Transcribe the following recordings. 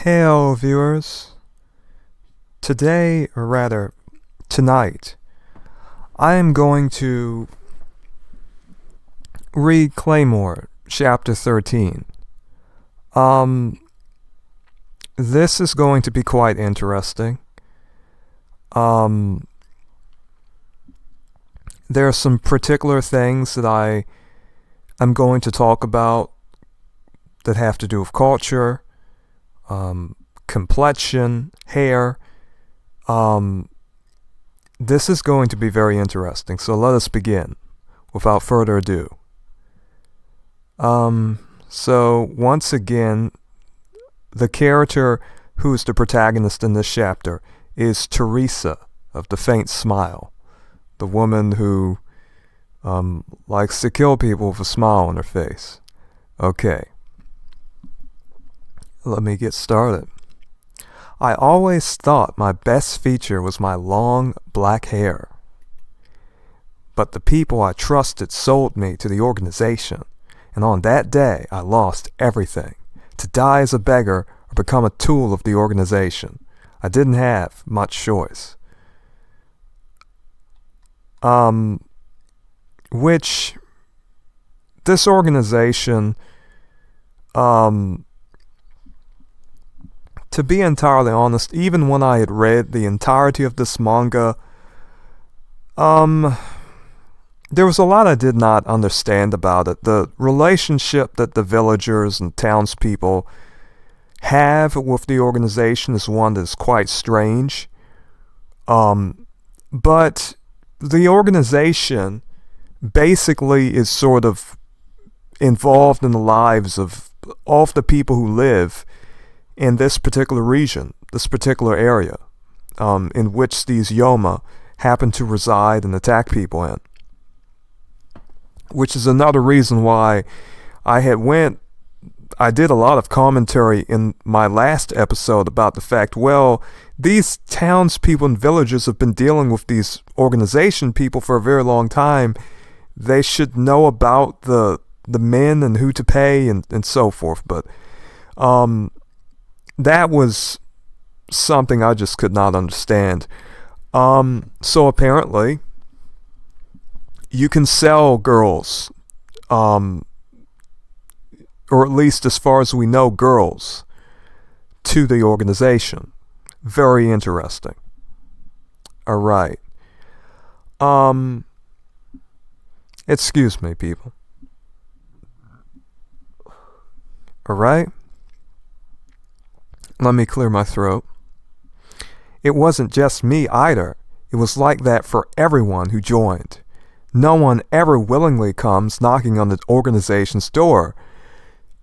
Hello, viewers. Today, or rather, tonight, I am going to read Claymore Chapter 13. This is going to be quite interesting. There are some particular things that I'm going to talk about that have to do with culture, complexion, hair. This is going to be very interesting, so let us begin without further ado. So once again, the character who is the protagonist in this chapter is Teresa of the Faint Smile, the woman who likes to kill people with a smile on her face. Okay. Let me get started. I always thought my best feature was my long black hair. But the people I trusted sold me to the organization, and on that day I lost everything, to die as a beggar or become a tool of the organization. I didn't have much choice. Which this organization, to be entirely honest, even when I had read the entirety of this manga, there was a lot I did not understand about it. The relationship that the villagers and townspeople have with the organization is one that is quite strange. But the organization basically is sort of involved in the lives of all of the people who live in this particular region, this particular area, in which these Yoma happen to reside and attack people in. Which is another reason why I did a lot of commentary in my last episode about the fact, well, these townspeople and villagers have been dealing with these organization people for a very long time. They should know about the men and who to pay and so forth. But that was something I just could not understand. So apparently, you can sell girls, or at least as far as we know, girls, to the organization. Very interesting. Alright. Excuse me, people. Alright? Let me clear my throat. It wasn't just me either. It was like that for everyone who joined. No one ever willingly comes knocking on the organization's door.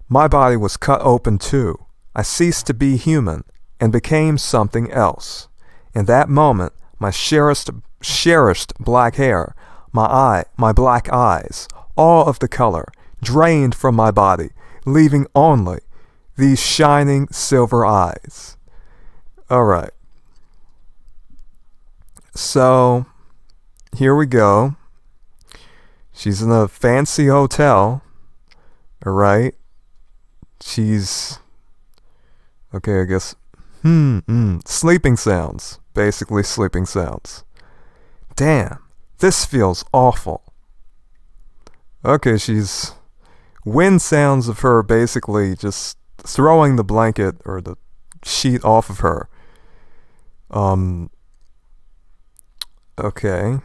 My body was cut open too. I ceased to be human and became something else. In that moment, my cherished black hair, my black eyes, all of the color, drained from my body, leaving only these shining silver eyes. Alright. So, here we go. She's in a fancy hotel. Alright. She's... okay, I guess... sleeping sounds. Basically sleeping sounds. Damn. This feels awful. Okay, she's... wind sounds of her basically just throwing the blanket or the sheet off of her. Okay.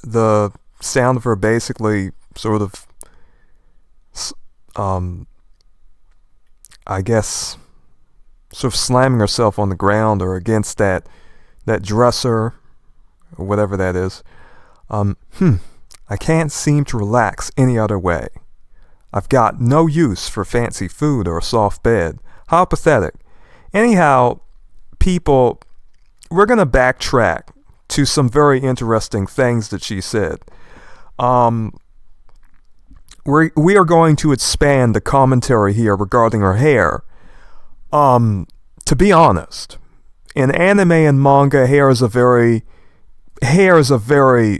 The sound of her basically sort of, I guess, sort of slamming herself on the ground or against that dresser, or whatever that is. I can't seem to relax any other way. I've got no use for fancy food or a soft bed. How pathetic. Anyhow, people, we're going to backtrack to some very interesting things that she said. We are going to expand the commentary here regarding her hair. To be honest, in anime and manga, hair is a very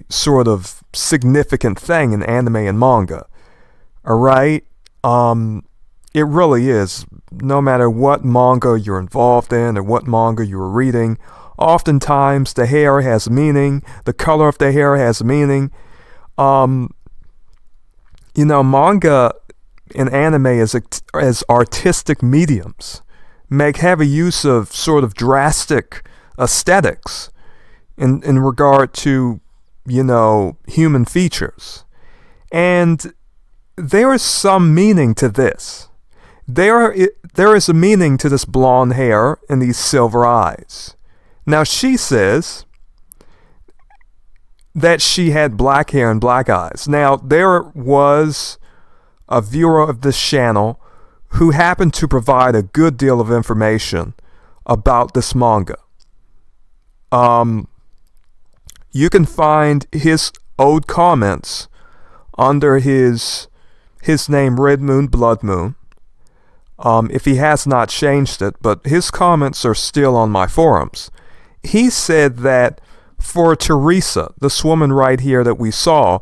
sort of significant thing in anime and manga. Alright? It really is. no matter what manga you're involved in or what manga you're reading, oftentimes the hair has meaning, the color of the hair has meaning. Manga and anime as artistic mediums make heavy use of sort of drastic aesthetics in regard to, human features. And there is some meaning to this. There is a meaning to this blonde hair and these silver eyes. Now, she says that she had black hair and black eyes. Now, there was a viewer of this channel who happened to provide a good deal of information about this manga. You can find his old comments under his name, Red Moon, Blood Moon, if he has not changed it, but his comments are still on my forums. He said that for Teresa, this woman right here that we saw,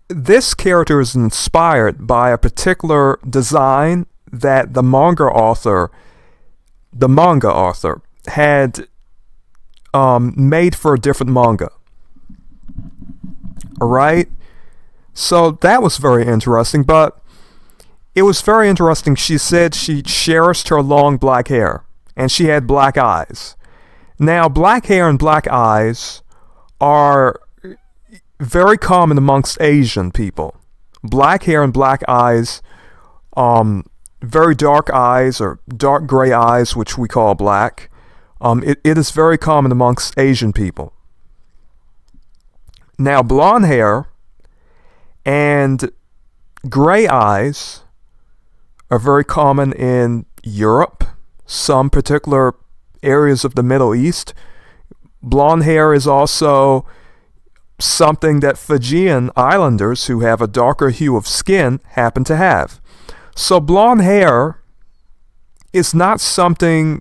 this character is inspired by a particular design that the manga author had made for a different manga. Alright? So that was very interesting, but it was very interesting. She said she cherished her long black hair, and she had black eyes. Now, black hair and black eyes are very common amongst Asian people. Black hair and black eyes, very dark eyes or dark gray eyes, which we call black. It is very common amongst Asian people. Now, blonde hair and gray eyes are very common in Europe, some particular areas of the Middle East. Blonde hair is also something that Fijian islanders who have a darker hue of skin happen to have. So blonde hair is not something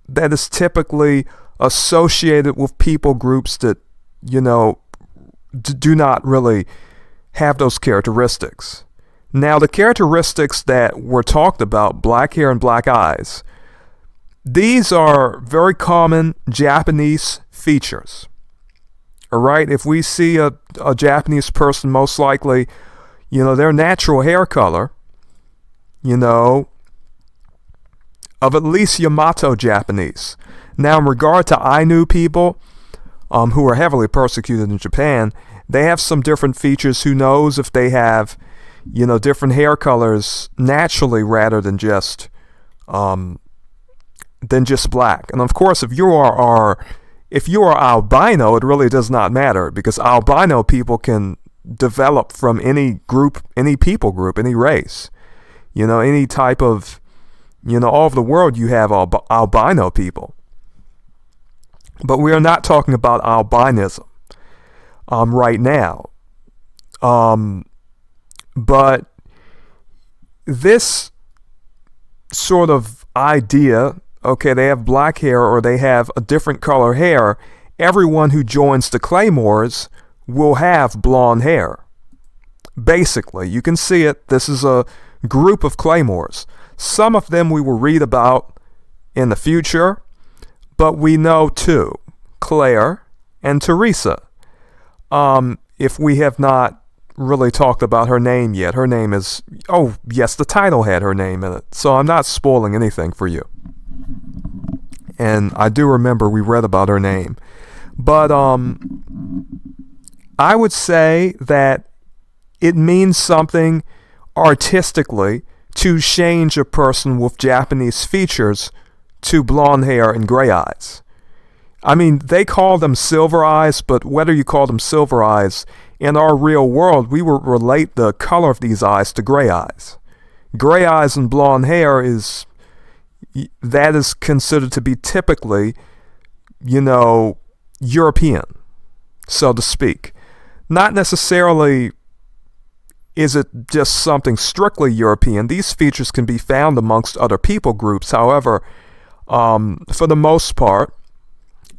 that is typically associated with people groups that, do not really have those characteristics. Now, the characteristics that were talked about, black hair and black eyes, these are very common Japanese features. Alright, if we see a Japanese person, most likely, their natural hair color, of at least Yamato Japanese. Now, in regard to Ainu people, who are heavily persecuted in Japan, they have some different features. Who knows if they have, different hair colors naturally rather than just black. And of course, if you are albino, it really does not matter, because albino people can develop from any group, any people group, any race. Any type of, all over the world you have albino people. But we are not talking about albinism right now. But this sort of idea, okay, they have black hair or they have a different color hair, everyone who joins the Claymores will have blonde hair. Basically, you can see it. This is a group of Claymores. Some of them we will read about in the future, but we know two, Claire and Teresa. If we have not really talked about her name yet, her name is, oh yes, the title had her name in it, so I'm not spoiling anything for you. And I do remember we read about her name. But I would say that it means something artistically to change a person with Japanese features to blonde hair and gray eyes. I mean, they call them silver eyes, but whether you call them silver eyes, in our real world, we would relate the color of these eyes to gray eyes. Gray eyes and blonde hair is considered to be typically, European, so to speak. Not necessarily is it just something strictly European. These features can be found amongst other people groups. However, for the most part,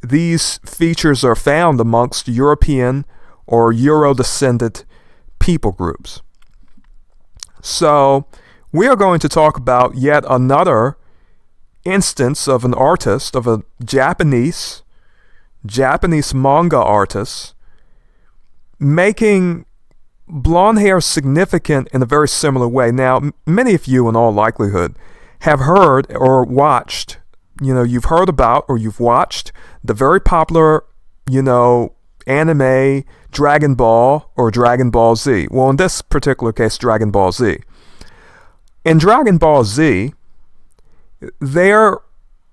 these features are found amongst European or Euro-descended people groups. So, we are going to talk about yet another instance of an artist, of a Japanese manga artist, making blonde hair significant in a very similar way. Now, many of you in all likelihood have heard or watched, you've heard about or you've watched the very popular, anime Dragon Ball or Dragon Ball Z. Well, in this particular case, Dragon Ball Z. In Dragon Ball Z, there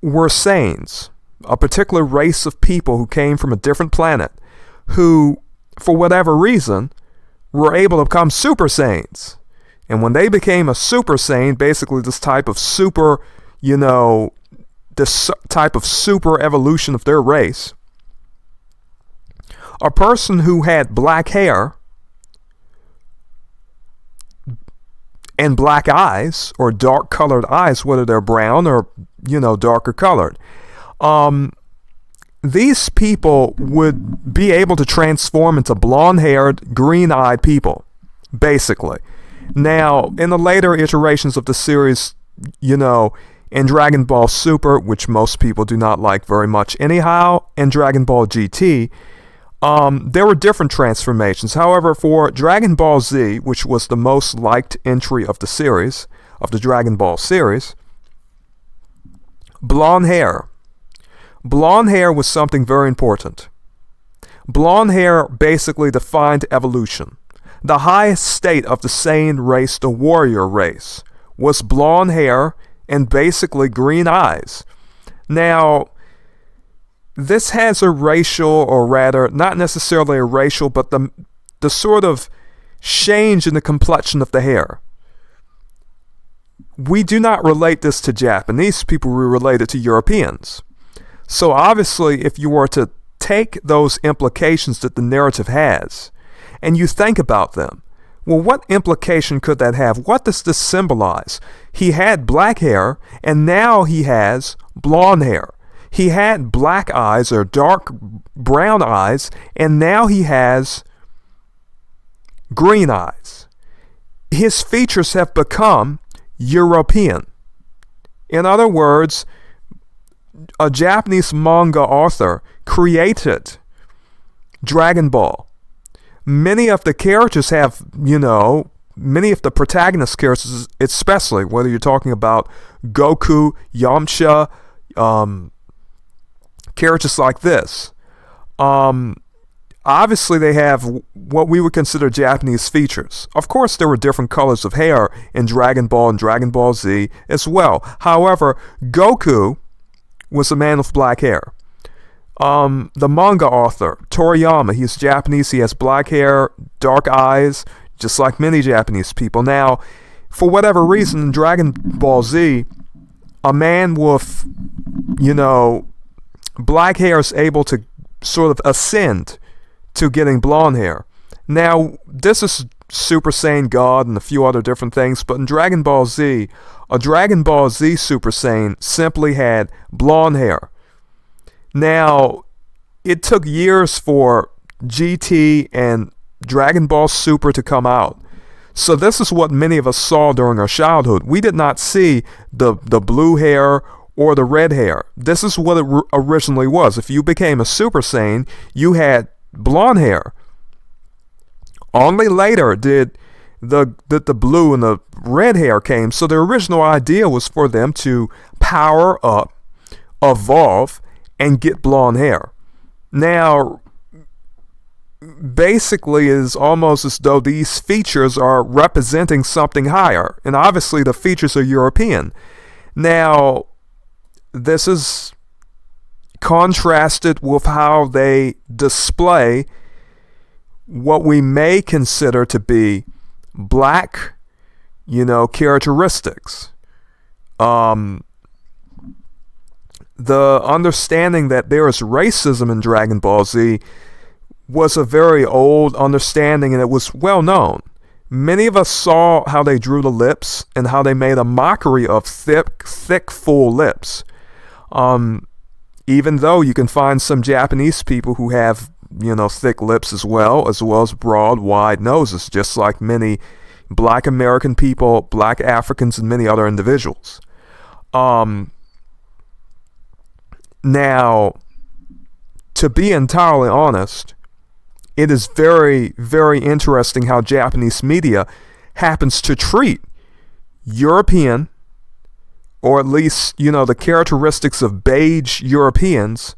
were Saiyans, a particular race of people who came from a different planet, who, for whatever reason, were able to become Super Saiyans. And when they became a Super Saiyan, basically this type of super, this type of super evolution of their race, a person who had black hair and black eyes, or dark colored eyes, whether they're brown or, darker colored, these people would be able to transform into blonde-haired, green-eyed people, basically. Now, in the later iterations of the series, in Dragon Ball Super, which most people do not like very much anyhow, and Dragon Ball GT, there were different transformations. However, for Dragon Ball Z, which was the most liked entry of the series, of the Dragon Ball series, blonde hair. Blonde hair was something very important. Blonde hair basically defined evolution. The highest state of the Saiyan race, the warrior race, was blonde hair and basically green eyes. Now, this has a racial, or rather, not necessarily a racial, but the sort of change in the complexion of the hair. We do not relate this to Japanese people, we relate it to Europeans. So obviously, if you were to take those implications that the narrative has, and you think about them, well, what implication could that have? What does this symbolize? He had black hair, and now he has blonde hair. He had black eyes or dark brown eyes, and now he has green eyes. His features have become European. In other words, a Japanese manga author created Dragon Ball. Many of the characters have, many of the protagonist characters, especially whether you're talking about Goku, Yamcha, characters like this. Obviously, they have what we would consider Japanese features. Of course, there were different colors of hair in Dragon Ball and Dragon Ball Z as well. However, Goku was a man with black hair. The manga author, Toriyama, he's Japanese, he has black hair, dark eyes, just like many Japanese people. Now, for whatever reason, in Dragon Ball Z, a man with, black hair is able to sort of ascend to getting blonde hair. Now, this is Super Saiyan God and a few other different things, but in Dragon Ball Z, a Dragon Ball Z Super Saiyan simply had blonde hair. Now, it took years for GT and Dragon Ball Super to come out. So this is what many of us saw during our childhood. We did not see the blue hair or the red hair. This is what it originally was. If you became a Super Saiyan, you had blonde hair. Only later did the blue and the red hair came. So the original idea was for them to power up, evolve, and get blonde hair. Now, basically, it is almost as though these features are representing something higher. And obviously, the features are European. Now, this is contrasted with how they display what we may consider to be black, characteristics. The understanding that there is racism in Dragon Ball Z was a very old understanding, and it was well known. Many of us saw how they drew the lips and how they made a mockery of thick, full lips. Even though you can find some Japanese people who have, thick lips as well as broad, wide noses, just like many, Black American people, Black Africans, and many other individuals. Now, to be entirely honest, it is very, very interesting how Japanese media happens to treat European, or at least, the characteristics of beige Europeans,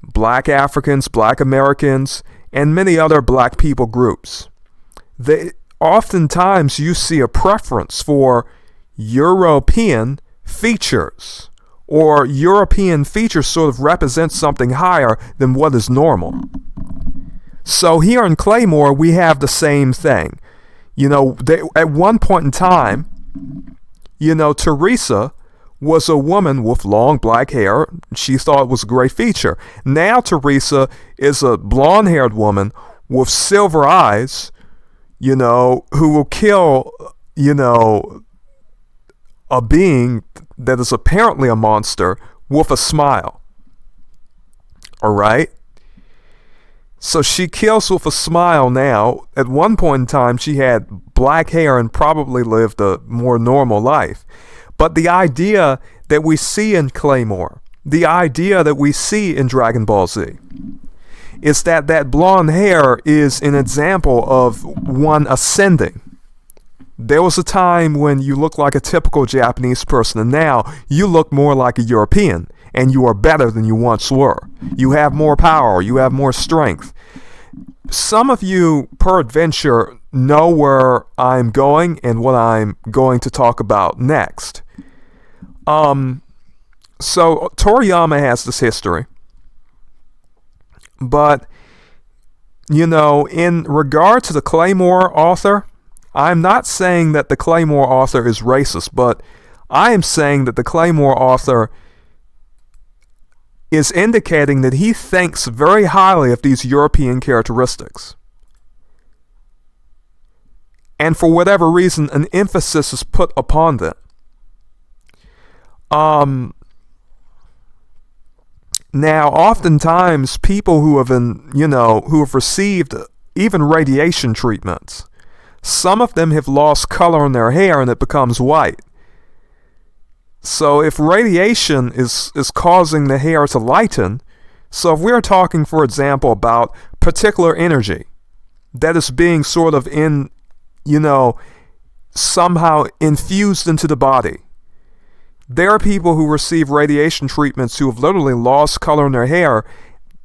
Black Africans, Black Americans, and many other Black people groups. Oftentimes you see a preference for European features, or European features sort of represent something higher than what is normal. So here in Claymore, we have the same thing. At one point in time, Teresa was a woman with long black hair. She thought it was a great feature. Now Teresa is a blonde-haired woman with silver eyes, who will kill, a being that is apparently a monster with a smile. All right? So she kills with a smile now. At one point in time, she had black hair and probably lived a more normal life. But the idea that we see in Claymore, the idea that we see in Dragon Ball Z, is that blonde hair is an example of one ascending. There was a time when you looked like a typical Japanese person, and now you look more like a European, and you are better than you once were. You have more power, you have more strength. Some of you, peradventure, know where I'm going and what I'm going to talk about next. So Toriyama has this history. But, in regard to the Claymore author, I'm not saying that the Claymore author is racist, but I am saying that the Claymore author is indicating that he thinks very highly of these European characteristics. And for whatever reason, an emphasis is put upon them. Now, oftentimes, people who have who have received even radiation treatments, some of them have lost color in their hair and it becomes white. So if radiation is causing the hair to lighten, so if we're talking, for example, about particular energy that is being sort of somehow infused into the body, there are people who receive radiation treatments who have literally lost color in their hair.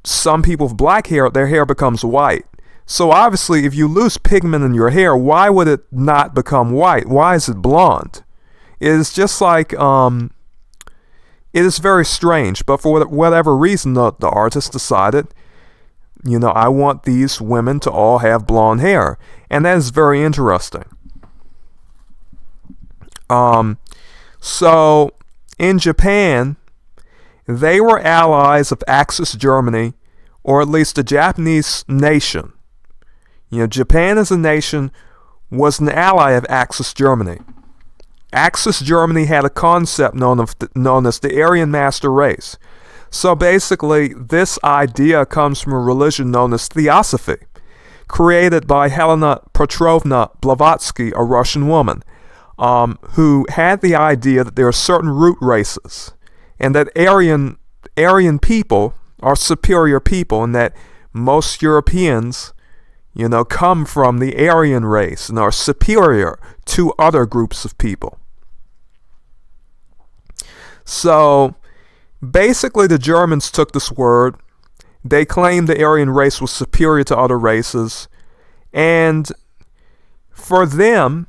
Some people with black hair, their hair becomes white. So obviously, if you lose pigment in your hair, why would it not become white? Why is it blonde? It is just like, it is very strange. But for whatever reason, the artist decided, I want these women to all have blonde hair. And that is very interesting. So, in Japan, they were allies of Axis Germany, or at least the Japanese nation. Japan as a nation was an ally of Axis Germany. Axis Germany had a concept known as the Aryan master race. So basically, this idea comes from a religion known as Theosophy, created by Helena Petrovna Blavatsky, a Russian woman, who had the idea that there are certain root races, and that Aryan people are superior people, and that most Europeans, come from the Aryan race and are superior to other groups of people. So, basically the Germans took this word, they claimed the Aryan race was superior to other races, and for them,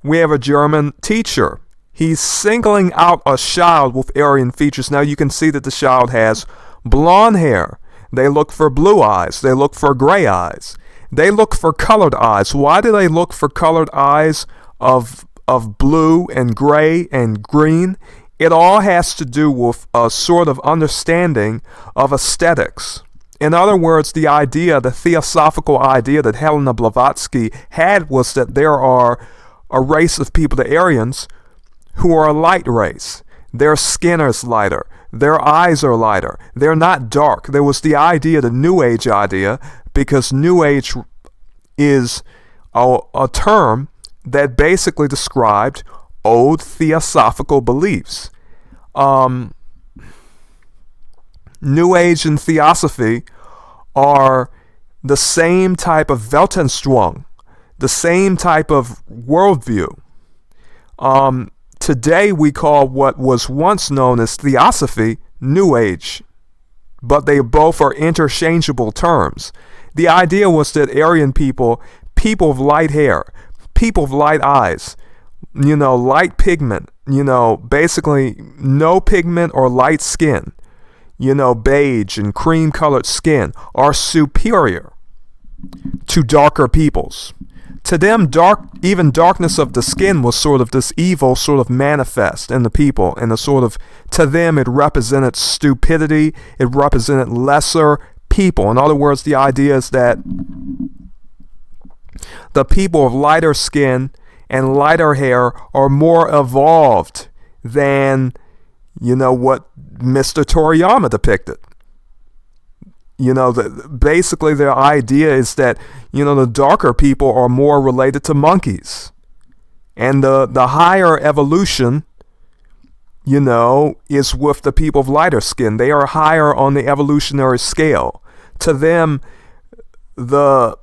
we have a German teacher. He's singling out a child with Aryan features. Now you can see that the child has blonde hair. They look for blue eyes. They look for gray eyes. They look for colored eyes. Why do they look for colored eyes of blue and gray and green? It all has to do with a sort of understanding of aesthetics. In other words, the theosophical idea that Helena Blavatsky had was that there are a race of people, the Aryans, who are a light race. Their skin is lighter. Their eyes are lighter. They're not dark. There was the New Age idea, because New Age is a term that basically described old theosophical beliefs. New Age and Theosophy are the same type of Weltanschauung, the same type of worldview. Today we call what was once known as Theosophy New Age, but they both are interchangeable terms. The idea was that Aryan people of light hair, people of light eyes, light pigment, basically no pigment or light skin, beige and cream colored skin, are superior to darker peoples. To them, even darkness of the skin was sort of this evil sort of manifest in the people, and to them it represented stupidity, it represented lesser people. In other words, the idea is that the people of lighter skin and lighter hair are more evolved than, what Mr. Toriyama depicted. Basically their idea is that, the darker people are more related to monkeys. And the higher evolution, is with the people of lighter skin. They are higher on the evolutionary scale. To them, the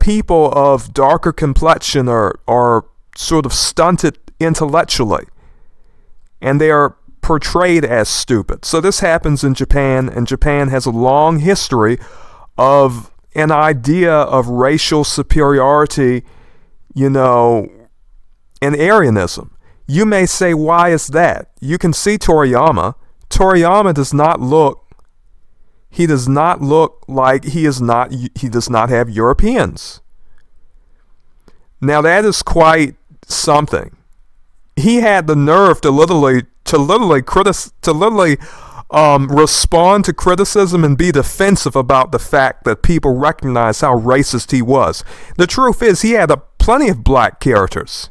people of darker complexion are sort of stunted intellectually. And they are portrayed as stupid. So this happens in Japan, and Japan has a long history of an idea of racial superiority, and Aryanism. You may say, why is that? You can see Toriyama. Toriyama does not look like he does not have Europeans. Now that is quite something. He had the nerve to literally respond to criticism and be defensive about the fact that people recognize how racist he was. The truth is, he had plenty of black characters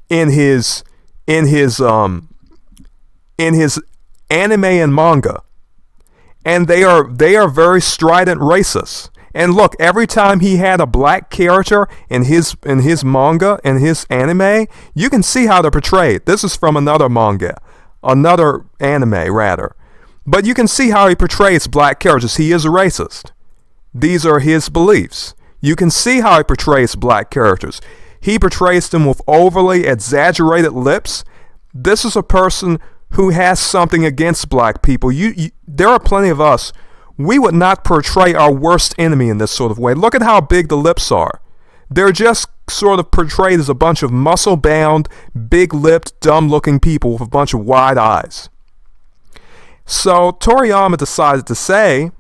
in his anime and manga, and they are very strident racists. And look, every time he had a black character in his manga, in his anime, you can see how they're portrayed. This is from another anime rather. But you can see how he portrays black characters. He is a racist. These are his beliefs. You can see how he portrays black characters. He portrays them with overly exaggerated lips. This is a person who has something against black people. There are plenty of us. We would not portray our worst enemy in this sort of way. Look at how big the lips are. They're just sort of portrayed as a bunch of muscle-bound, big-lipped, dumb-looking people with a bunch of wide eyes. So Toriyama decided to say,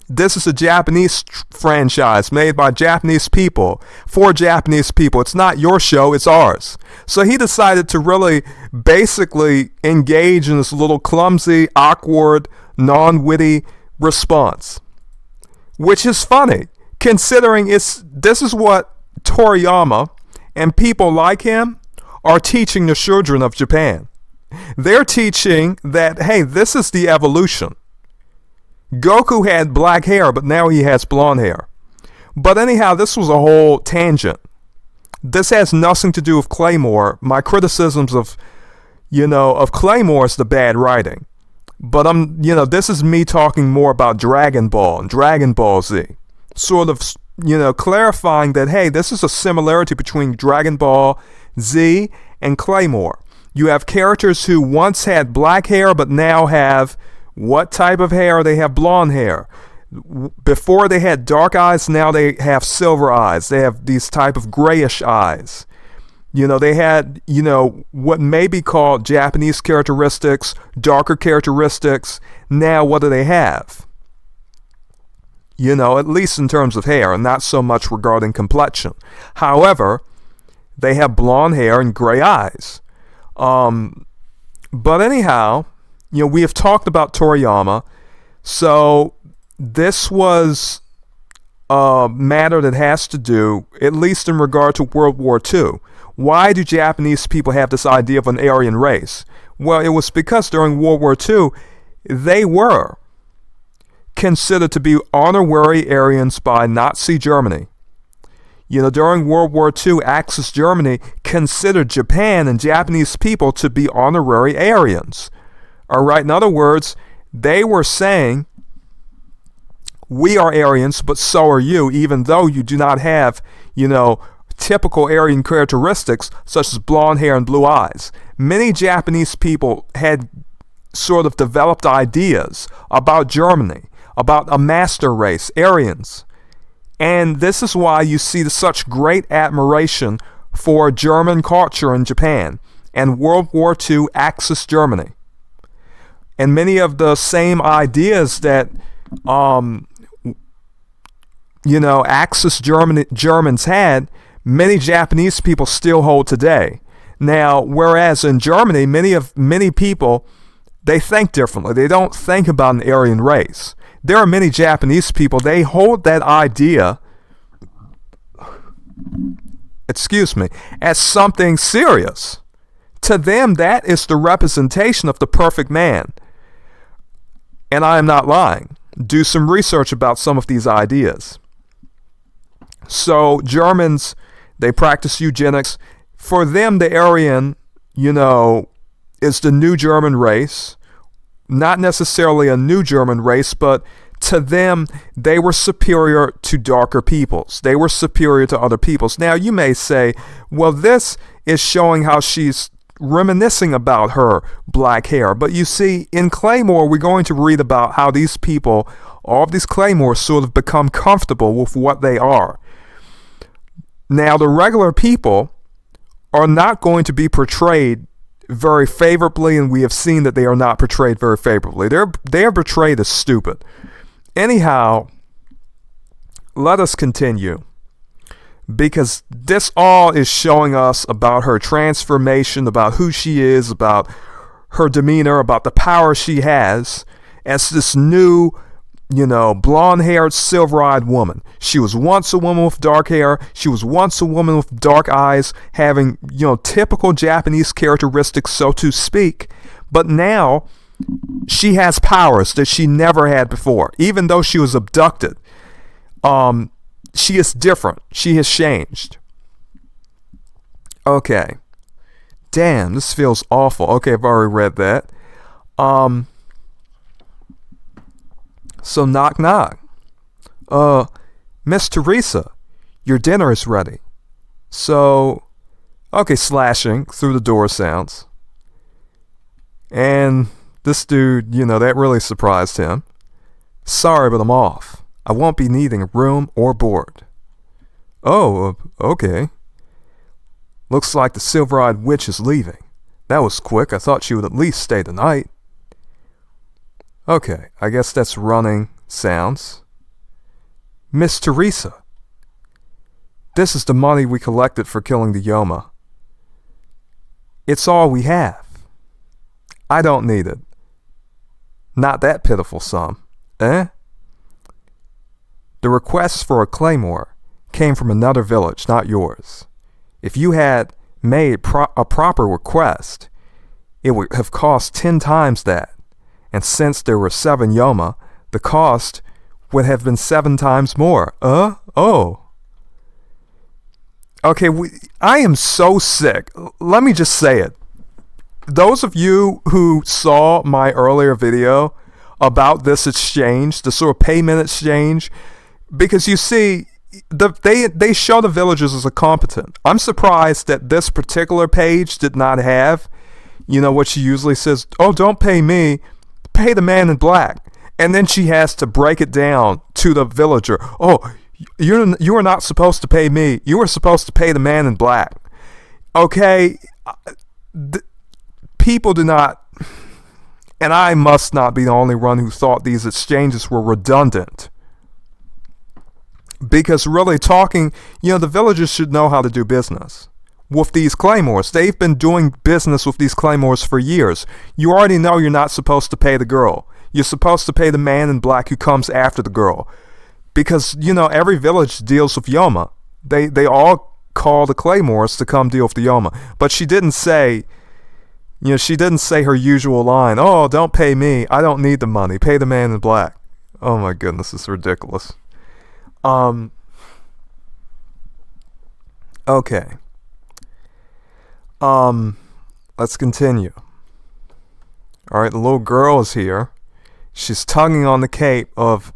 this is a Japanese franchise made by Japanese people for Japanese people. It's not your show, it's ours. So he decided to really basically engage in this little clumsy, awkward, non-witty response, which is funny considering this is what Toriyama and people like him are teaching the children of Japan. They're teaching that, hey, this is the evolution. Goku had black hair, but now he has blonde hair. But anyhow, this was a whole tangent. This has nothing to do with Claymore. My criticisms of Claymore is the bad writing. But this is me talking more about Dragon Ball and Dragon Ball Z. Sort of, clarifying that, hey, this is a similarity between Dragon Ball Z and Claymore. You have characters who once had black hair, but now have what type of hair? They have blonde hair. Before they had dark eyes, now they have silver eyes. They have these type of grayish eyes. They had, what may be called Japanese characteristics, darker characteristics. Now, what do they have? At least in terms of hair, and not so much regarding complexion. However, they have blonde hair and gray eyes. But anyhow, we have talked about Toriyama. So this was a matter that has to do, at least in regard to World War II. Why do Japanese people have this idea of an Aryan race? Well, it was because during World War II, they were considered to be honorary Aryans by Nazi Germany. During World War II, Axis Germany considered Japan and Japanese people to be honorary Aryans. All right, in other words, they were saying, we are Aryans, but so are you, even though you do not have, typical Aryan characteristics such as blonde hair and blue eyes. Many Japanese people had sort of developed ideas about Germany, about a master race, Aryans. And this is why you see such great admiration for German culture in Japan and World War II Axis Germany. And many of the same ideas that, Axis Germans had, many Japanese people still hold today. Now, whereas in Germany, many people, they think differently. They don't think about an Aryan race. There are many Japanese people, they hold that idea, as something serious. To them, that is the representation of the perfect man. And I am not lying. Do some research about some of these ideas. So Germans, they practice eugenics. For them, the Aryan, is the new German race. Not necessarily a new German race, but to them, they were superior to darker peoples. They were superior to other peoples. Now, you may say, well, this is showing how she's reminiscing about her black hair. But you see, in Claymore, we're going to read about how these people, all of these Claymores, sort of become comfortable with what they are. Now, the regular people are not going to be portrayed very favorably, and we have seen that they are not portrayed very favorably. They are portrayed as stupid. Anyhow, let us continue, because this all is showing us about her transformation, about who she is, about her demeanor, about the power she has as this new, blonde-haired, silver-eyed woman. She was once a woman with dark hair. She was once a woman with dark eyes, having, typical Japanese characteristics, so to speak. But now, she has powers that she never had before. Even though she was abducted, she is different. She has changed. Okay. Damn, this feels awful. Okay, I've already read that. So knock knock. Miss Teresa, your dinner is ready. So, okay, slashing through the door sounds. And this dude, that really surprised him. Sorry, but I'm off. I won't be needing a room or board. Oh, okay. Looks like the silver-eyed witch is leaving. That was quick. I thought she would at least stay the night. Okay, I guess that's running sounds. Miss Teresa, this is the money we collected for killing the Yoma. It's all we have. I don't need it. Not that pitiful sum, eh? The request for a claymore came from another village, not yours. If you had made a proper request, it would have cost 10 times that. And since there were 7 Yoma, the cost would have been 7 times more. Oh. Okay, I am so sick. Let me just say it. Those of you who saw my earlier video about this exchange, the sort of payment exchange, because you see, they show the villagers as a competent. I'm surprised that this particular page did not have, what she usually says, oh, don't pay me, pay the man in black. And then she has to break it down to the villager. Oh, you are not supposed to pay me. You are supposed to pay the man in black. Okay, people do not, and I must not be the only one who thought these exchanges were redundant. Because really talking, the villagers should know how to do business with these claymores. They've been doing business with these claymores for years. You already know you're not supposed to pay the girl. You're supposed to pay the man in black who comes after the girl. Because, every village deals with Yoma. They all call the claymores to come deal with the Yoma. But she didn't say, she didn't say her usual line, oh, don't pay me. I don't need the money. Pay the man in black. Oh my goodness, this is ridiculous. Okay. Let's continue. Alright, the little girl is here. She's tugging on the cape of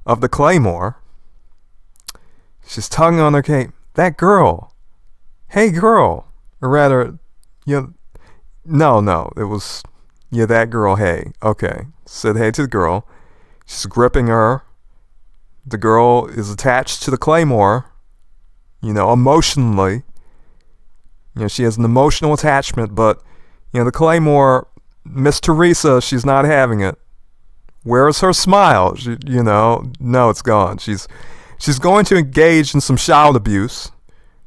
the Claymore. She's tugging on her cape. That girl. Hey, girl. Or rather, no, it was, that girl, hey. Okay. Said hey to the girl. She's gripping her. The girl is attached to the Claymore, emotionally. She has an emotional attachment, but, the Claymore, Miss Teresa, she's not having it. Where's her smile? No, it's gone. She's going to engage in some child abuse.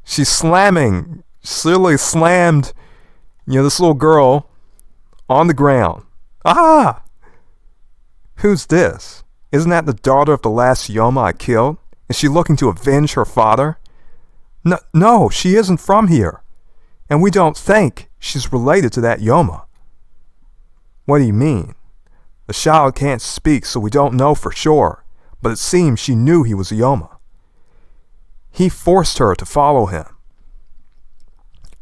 She's literally slammed, this little girl on the ground. Ah! Who's this? Isn't that the daughter of the last Yoma I killed? Is she looking to avenge her father? No, she isn't from here. And we don't think she's related to that Yoma. What do you mean? The child can't speak, so we don't know for sure, but it seems she knew he was a Yoma. He forced her to follow him.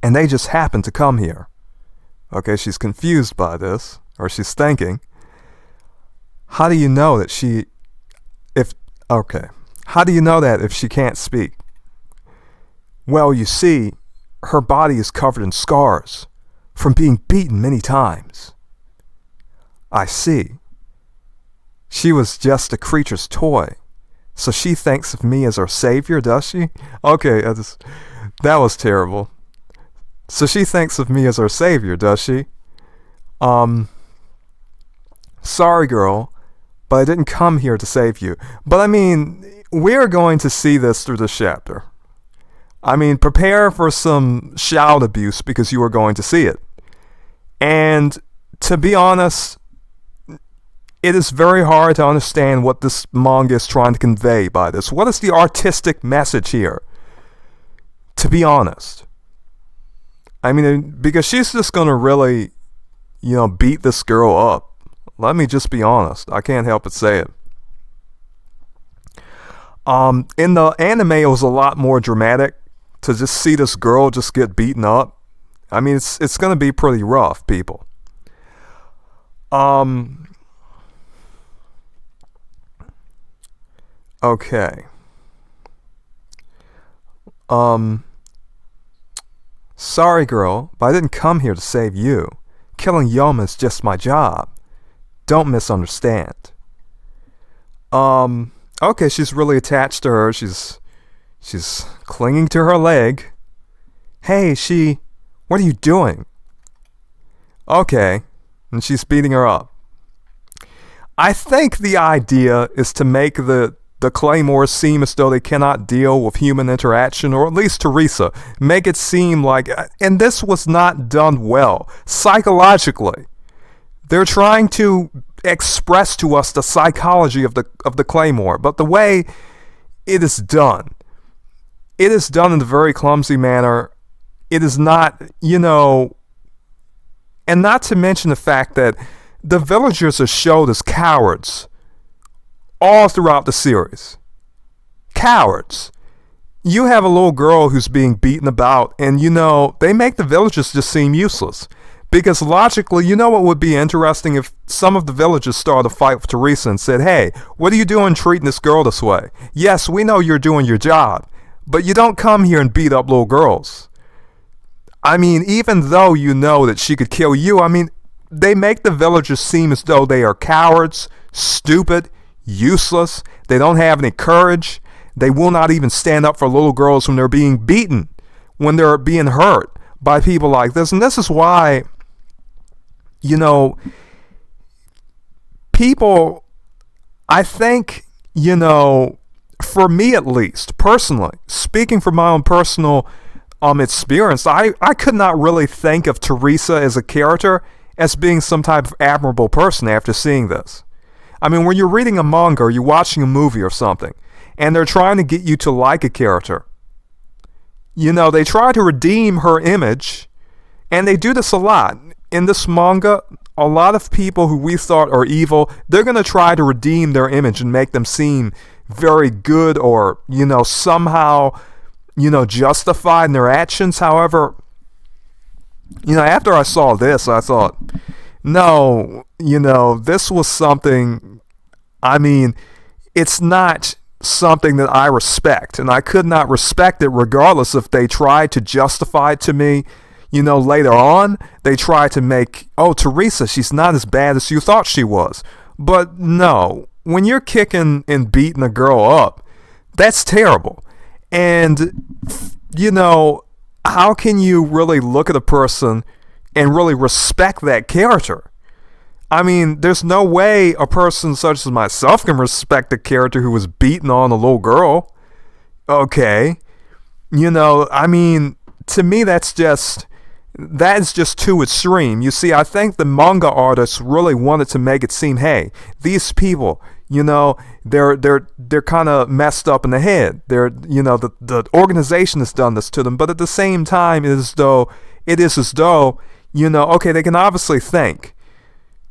And they just happened to come here. Okay, she's confused by this, or she's thinking, how do you know that if she can't speak? Well, you see, her body is covered in scars from being beaten many times. I see. She was just a creature's toy. So she thinks of me as her savior, does she? Okay, that was terrible. So she thinks of me as her savior, does she? Sorry, girl, but I didn't come here to save you. But I mean, we're going to see this through this chapter. I mean, prepare for some child abuse because you are going to see it. And to be honest, it is very hard to understand what this manga is trying to convey by this. What is the artistic message here? To be honest. I mean, because she's just going to really, beat this girl up. Let me just be honest. I can't help but say it. In the anime, it was a lot more dramatic to just see this girl just get beaten up. I mean, it's going to be pretty rough, people. Okay. Sorry, girl, but I didn't come here to save you. Killing Yoma is just my job. Don't misunderstand. Okay, she's really attached to her. She's clinging to her leg. Hey, what are you doing? Okay, and she's beating her up. I think the idea is to make the Claymores seem as though they cannot deal with human interaction, or at least Teresa. Make it seem like, and this was not done well, psychologically. They're trying to express to us the psychology of the Claymore, but the way it is done in a very clumsy manner. It is not, and not to mention the fact that the villagers are showed as cowards all throughout the series. Cowards. You have a little girl who's being beaten about, and they make the villagers just seem useless. Because logically, what would be interesting if some of the villagers started a fight with Teresa and said, hey, what are you doing treating this girl this way? Yes, we know you're doing your job, but you don't come here and beat up little girls. I mean, even though you know that she could kill you, I mean, they make the villagers seem as though they are cowards, stupid, useless. They don't have any courage. They will not even stand up for little girls when they're being beaten, when they're being hurt by people like this. And this is why, people, I think, for me at least, personally, speaking from my own personal experience, I could not really think of Teresa as a character as being some type of admirable person after seeing this. I mean, when you're reading a manga or you're watching a movie or something, and they're trying to get you to like a character, they try to redeem her image, and they do this a lot. In this manga, a lot of people who we thought are evil, they're going to try to redeem their image and make them seem very good, or, somehow, justified in their actions. However, after I saw this, I thought, no, this was something, it's not something that I respect, and I could not respect it regardless if they tried to justify it to me, later on. They tried to make, oh, Teresa, she's not as bad as you thought she was. But no, when you're kicking and beating a girl up, that's terrible. And, how can you really look at a person and really respect that character? There's no way a person such as myself can respect a character who was beating on a little girl. Okay. To me, that is just too extreme. You see, I think the manga artists really wanted to make it seem, hey, these people, they're kind of messed up in the head. They're, the organization has done this to them, but at the same time, it is as though, okay, they can obviously think.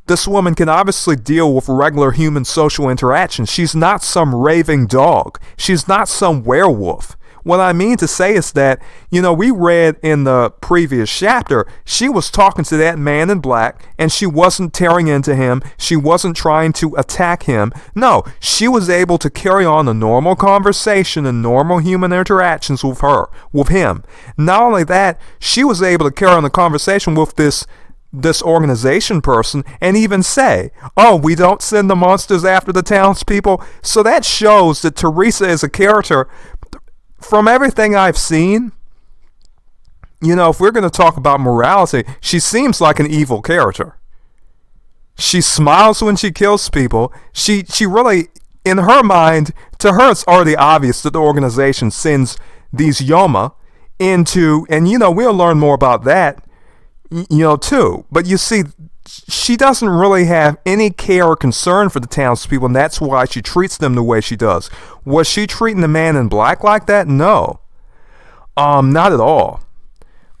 This woman can obviously deal with regular human social interactions. She's not some raving dog. She's not some werewolf. What I mean to say is that, we read in the previous chapter, she was talking to that man in black, and she wasn't tearing into him. She wasn't trying to attack him. No, she was able to carry on a normal conversation and normal human interactions with him. Not only that, she was able to carry on the conversation with this organization person and even say, oh, we don't send the monsters after the townspeople. So that shows that Teresa is a character. From everything I've seen, if we're going to talk about morality, she seems like an evil character. She smiles when she kills people. She really, in her mind, to her it's already obvious that the organization sends these Yoma into, and we'll learn more about that, too. But you see, she doesn't really have any care or concern for the townspeople, and that's why she treats them the way she does. Was she treating the man in black like that? No. Not at all.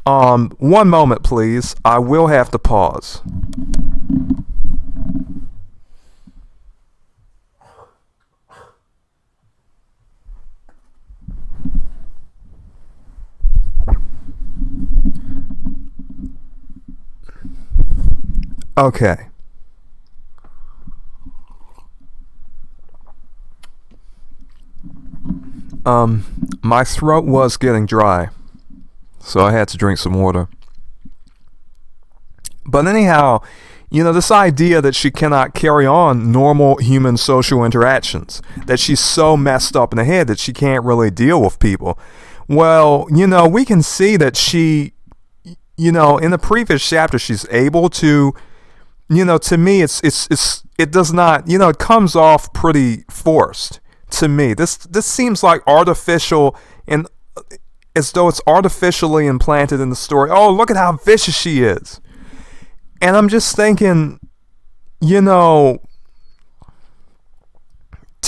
One moment, please. I will have to pause. Okay. My throat was getting dry, so I had to drink some water. But anyhow, this idea that she cannot carry on normal human social interactions, that she's so messed up in the head that she can't really deal with people. Well, we can see that she, in the previous chapter, she's able to, to me, it does not, it comes off pretty forced. To me, this seems like artificial, and as though it's artificially implanted in the story. Oh, look at how vicious she is. And I'm just thinking, to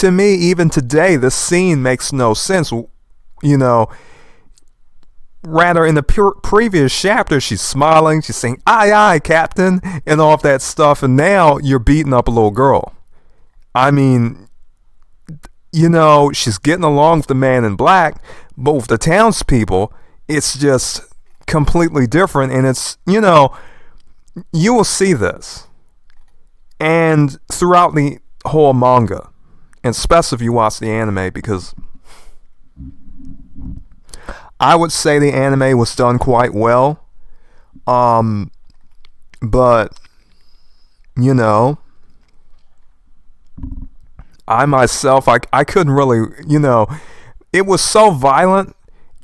me, even today, this scene makes no sense. Rather, in the previous chapter, she's smiling, she's saying, aye, aye, Captain, and all of that stuff, and now you're beating up a little girl. She's getting along with the man in black, but with the townspeople, it's just completely different. And it's, you will see this. And throughout the whole manga, and especially if you watch the anime, because I would say the anime was done quite well. But, I myself, I couldn't really, it was so violent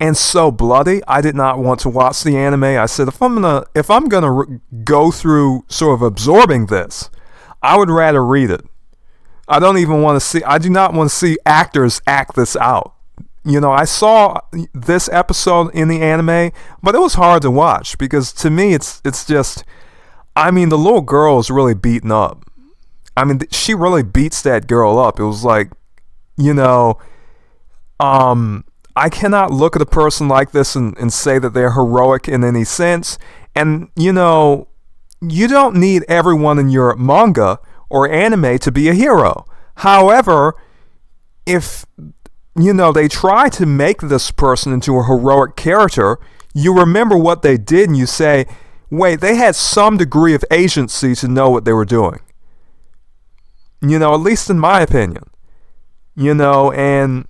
and so bloody. I did not want to watch the anime. I said, if I'm gonna go through sort of absorbing this, I would rather read it. I do not want to see actors act this out. I saw this episode in the anime, but it was hard to watch because to me, it's just, the little girl is really beaten up. She really beats that girl up. It was like, I cannot look at a person like this and say that they're heroic in any sense. And, you don't need everyone in your manga or anime to be a hero. However, if, they try to make this person into a heroic character, you remember what they did and you say, wait, they had some degree of agency to know what they were doing. At least in my opinion. And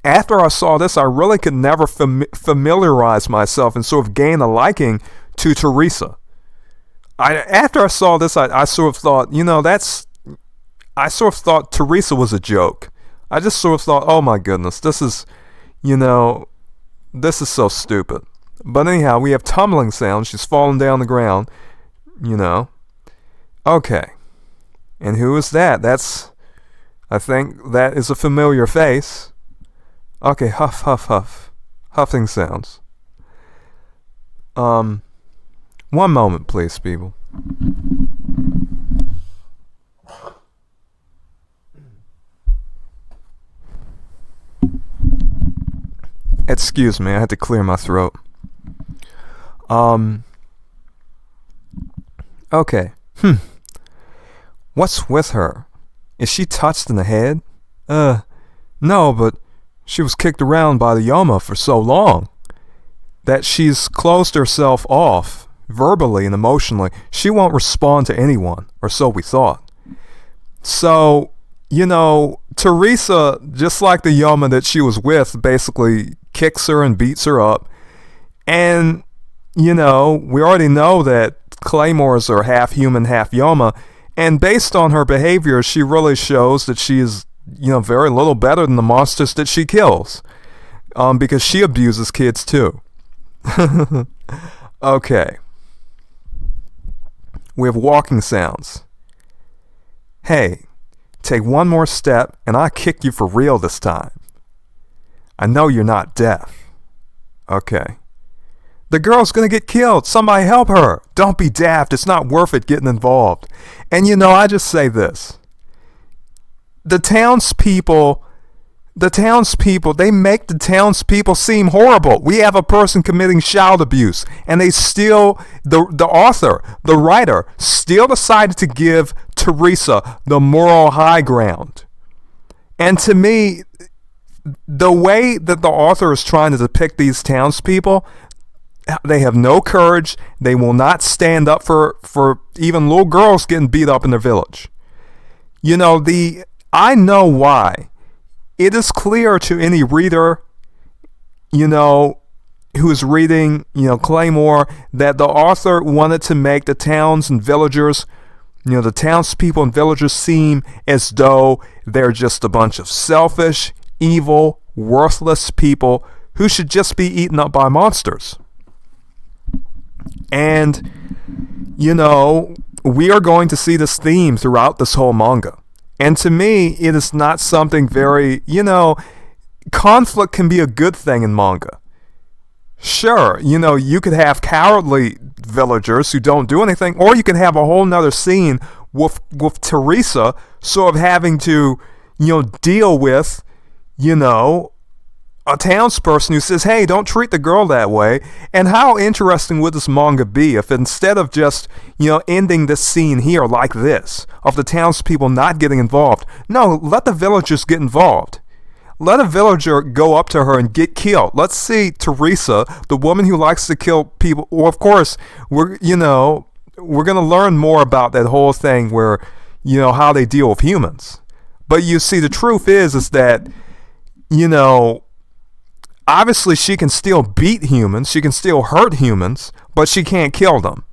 after I saw this, I really could never familiarize myself and sort of gain a liking to Teresa. After I saw this, I sort of thought, I sort of thought Teresa was a joke. I just sort of thought, oh my goodness, this is so stupid. But anyhow, we have tumbling sounds. She's falling down the ground, Okay. And who is that? I think that is a familiar face. Okay, huff, huff, huff. Huffing sounds. One moment, please, people. Excuse me, I had to clear my throat. Okay. What's with her? Is she touched in the head? No, but she was kicked around by the Yoma for so long that she's closed herself off, verbally and emotionally. She won't respond to anyone, or so we thought. So, Teresa, just like the Yoma that she was with, basically kicks her and beats her up. And, we already know that Claymores are half human, half Yoma. And based on her behavior, she really shows that she is, very little better than the monsters that she kills. Because she abuses kids too. Okay. We have walking sounds. Hey, take one more step and I'll kick you for real this time. I know you're not deaf. Okay. The girl's gonna get killed. Somebody help her. Don't be daft. It's not worth it getting involved. And I just say this. The townspeople, they make the townspeople seem horrible. We have a person committing child abuse, and they still, the author, the writer, still decided to give Teresa the moral high ground. And to me, the way that the author is trying to depict these townspeople, they have no courage. They will not stand up for even little girls getting beat up in their village. I know why. It is clear to any reader, who is reading, Claymore, that the author wanted to make the towns and villagers, the townspeople and villagers seem as though they're just a bunch of selfish, evil, worthless people who should just be eaten up by monsters. And, we are going to see this theme throughout this whole manga. And to me, it is not something very, conflict can be a good thing in manga. Sure, you could have cowardly villagers who don't do anything, or you can have a whole nother scene with Teresa sort of having to, deal with, a townsperson who says, hey, don't treat the girl that way. And how interesting would this manga be if instead of just, ending this scene here like this, of the townspeople not getting involved, no, let the villagers get involved. Let a villager go up to her and get killed. Let's see Teresa, the woman who likes to kill people. Well, of course, we're going to learn more about that whole thing where, how they deal with humans. But you see, the truth is that, obviously, she can still beat humans, she can still hurt humans, but she can't kill them.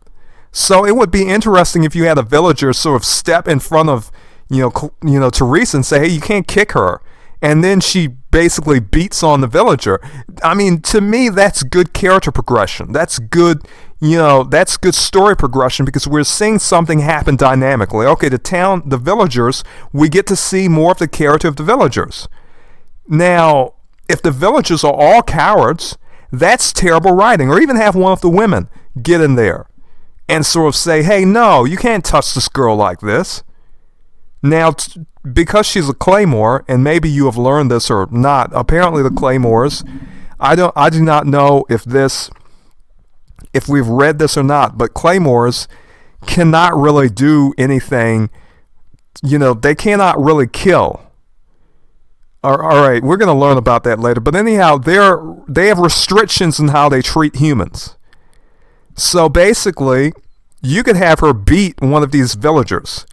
So it would be interesting if you had a villager sort of step in front of, Teresa and say, hey, you can't kick her. And then she basically beats on the villager. I mean, to me, that's good character progression. That's good, that's good story progression because we're seeing something happen dynamically. Okay, the villagers, we get to see more of the character of the villagers. Now, if the villagers are all cowards, that's terrible writing. Or even have one of the women get in there and sort of say, hey, no, you can't touch this girl like this. Now, because she's a Claymore, and maybe you have learned this or not, apparently the Claymores, I do not know if we've read this or not, but Claymores cannot really do anything, they cannot really kill. All right, we're going to learn about that later. But anyhow, they have restrictions in how they treat humans. So basically, you could have her beat one of these villagers.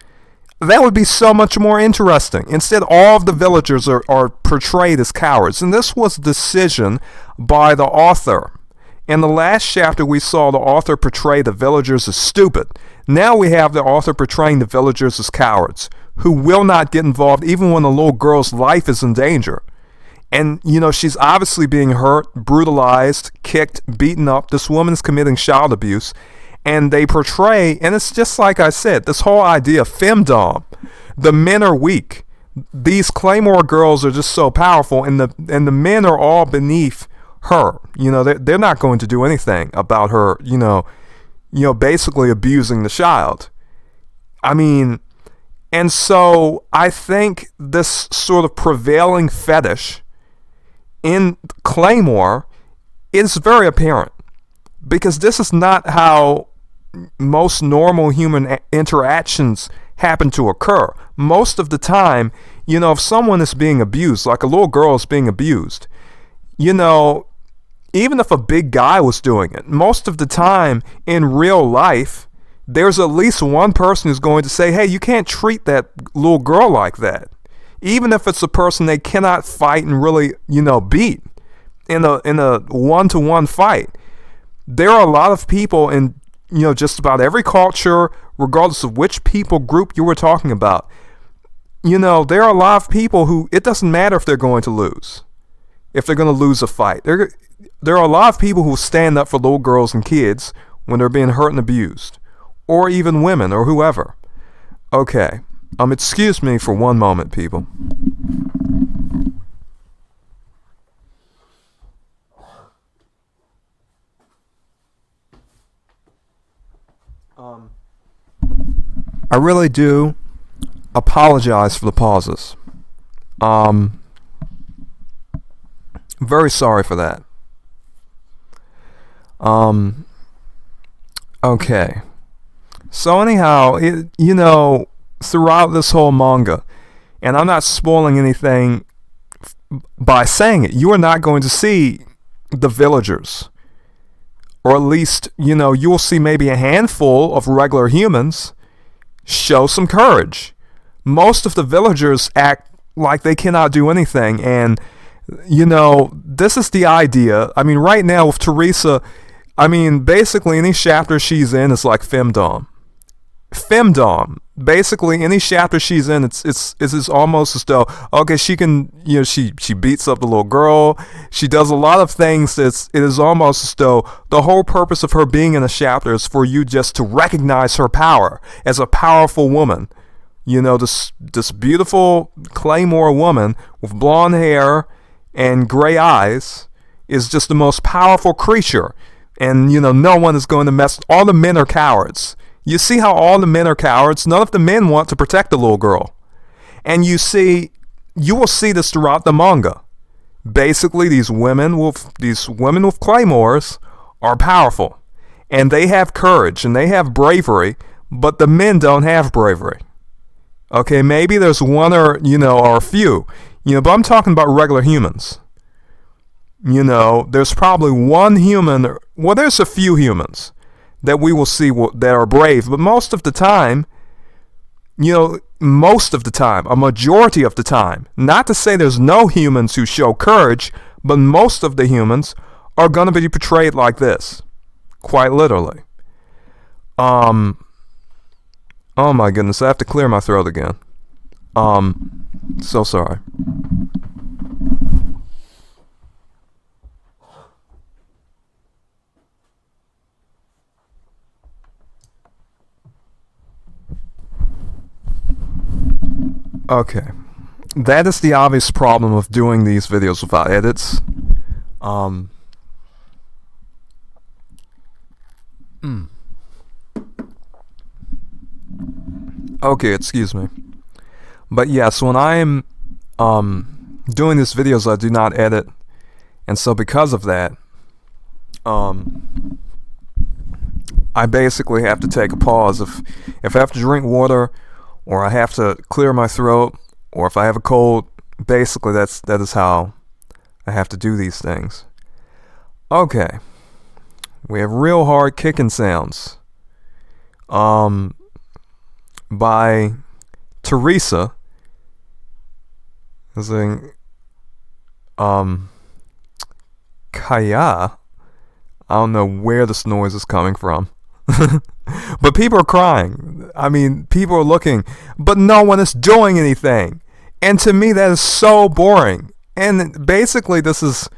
That would be so much more interesting. Instead, all of the villagers are portrayed as cowards. And this was a decision by the author. In the last chapter, we saw the author portray the villagers as stupid. Now we have the author portraying the villagers as cowards, who will not get involved even when the little girl's life is in danger. And, she's obviously being hurt, brutalized, kicked, beaten up. This woman's committing child abuse. And they portray, and it's just like I said, this whole idea of femdom. The men are weak. These Claymore girls are just so powerful, and the men are all beneath her. They're not going to do anything about her, basically abusing the child. I mean, and so I think this sort of prevailing fetish in Claymore is very apparent, because this is not how most normal human interactions happen to occur. Most of the time, if someone is being abused, like a little girl is being abused, even if a big guy was doing it, most of the time in real life, there's at least one person who's going to say, hey, you can't treat that little girl like that. Even if it's a person they cannot fight and really, beat in a one-to-one fight. There are a lot of people in just about every culture, regardless of which people group you were talking about. There are a lot of people who, it doesn't matter if they're going to lose. If they're going to lose a fight. There are a lot of people who stand up for little girls and kids when they're being hurt and abused. Or even women or whoever. Okay. Excuse me for one moment, people. I really do apologize for the pauses. Very sorry for that. Okay. So anyhow, throughout this whole manga, and I'm not spoiling anything by saying it, you are not going to see the villagers. Or at least, you'll see maybe a handful of regular humans show some courage. Most of the villagers act like they cannot do anything. And, this is the idea. I mean, right now with Teresa, basically any chapter she's in is like femdom. Femdom. Basically, any chapter she's in, it's almost as though, okay, she can, she beats up the little girl. She does a lot of things. It is almost as though the whole purpose of her being in a chapter is for you just to recognize her power as a powerful woman. This beautiful Claymore woman with blonde hair and gray eyes is just the most powerful creature. And, no one is going to mess. All the men are cowards. You see how all the men are cowards? None of the men want to protect the little girl. And you will see this throughout the manga. Basically, these women with claymores are powerful. And they have courage and they have bravery, but the men don't have bravery. Okay, maybe there's one or a few. But I'm talking about regular humans. There's probably one human, well, there's a few humans that we will see that are brave, but most of the time, a majority of the time, not to say there's no humans who show courage, but most of the humans are going to be portrayed like this, quite literally. Oh my goodness, I have to clear my throat again. So sorry. Okay, that is the obvious problem of doing these videos without edits. Okay, excuse me. But yes, when I'm doing these videos, I do not edit, and so because of that, I basically have to take a pause. If I have to drink water, or I have to clear my throat, or if I have a cold, basically that is how I have to do these things. Okay. We have real hard kicking sounds. By Teresa. Saying Kaya. I don't know where this noise is coming from. But people are crying. I mean, people are looking, but no one is doing anything. And to me, that is so boring. And basically, this is,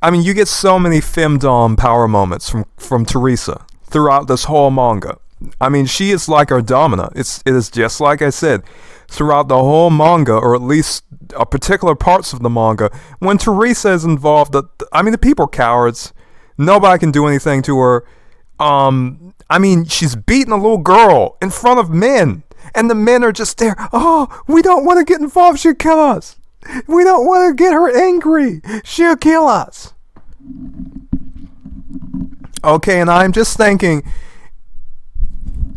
I mean, you get so many femdom power moments from Teresa throughout this whole manga. I mean, she is like our domina. It is just like I said, throughout the whole manga, or at least particular parts of the manga, when Teresa is involved, I mean, the people are cowards. Nobody can do anything to her. I mean, she's beating a little girl in front of men, and the men are just there. Oh, we don't want to get involved. She'll kill us. We don't want to get her angry. She'll kill us. Okay, and I'm just thinking,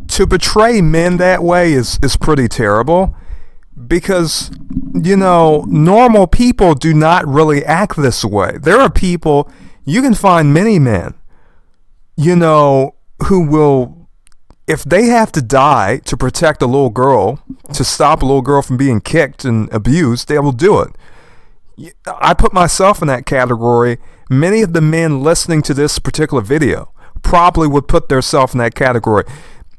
to portray men that way is pretty terrible, because, you know, normal people do not really act this way. There are people, you can find many men, you know, who will, if they have to die to protect a little girl, to stop a little girl from being kicked and abused, they will do it. I put myself in that category. Many of the men listening to this particular video probably would put themselves in that category.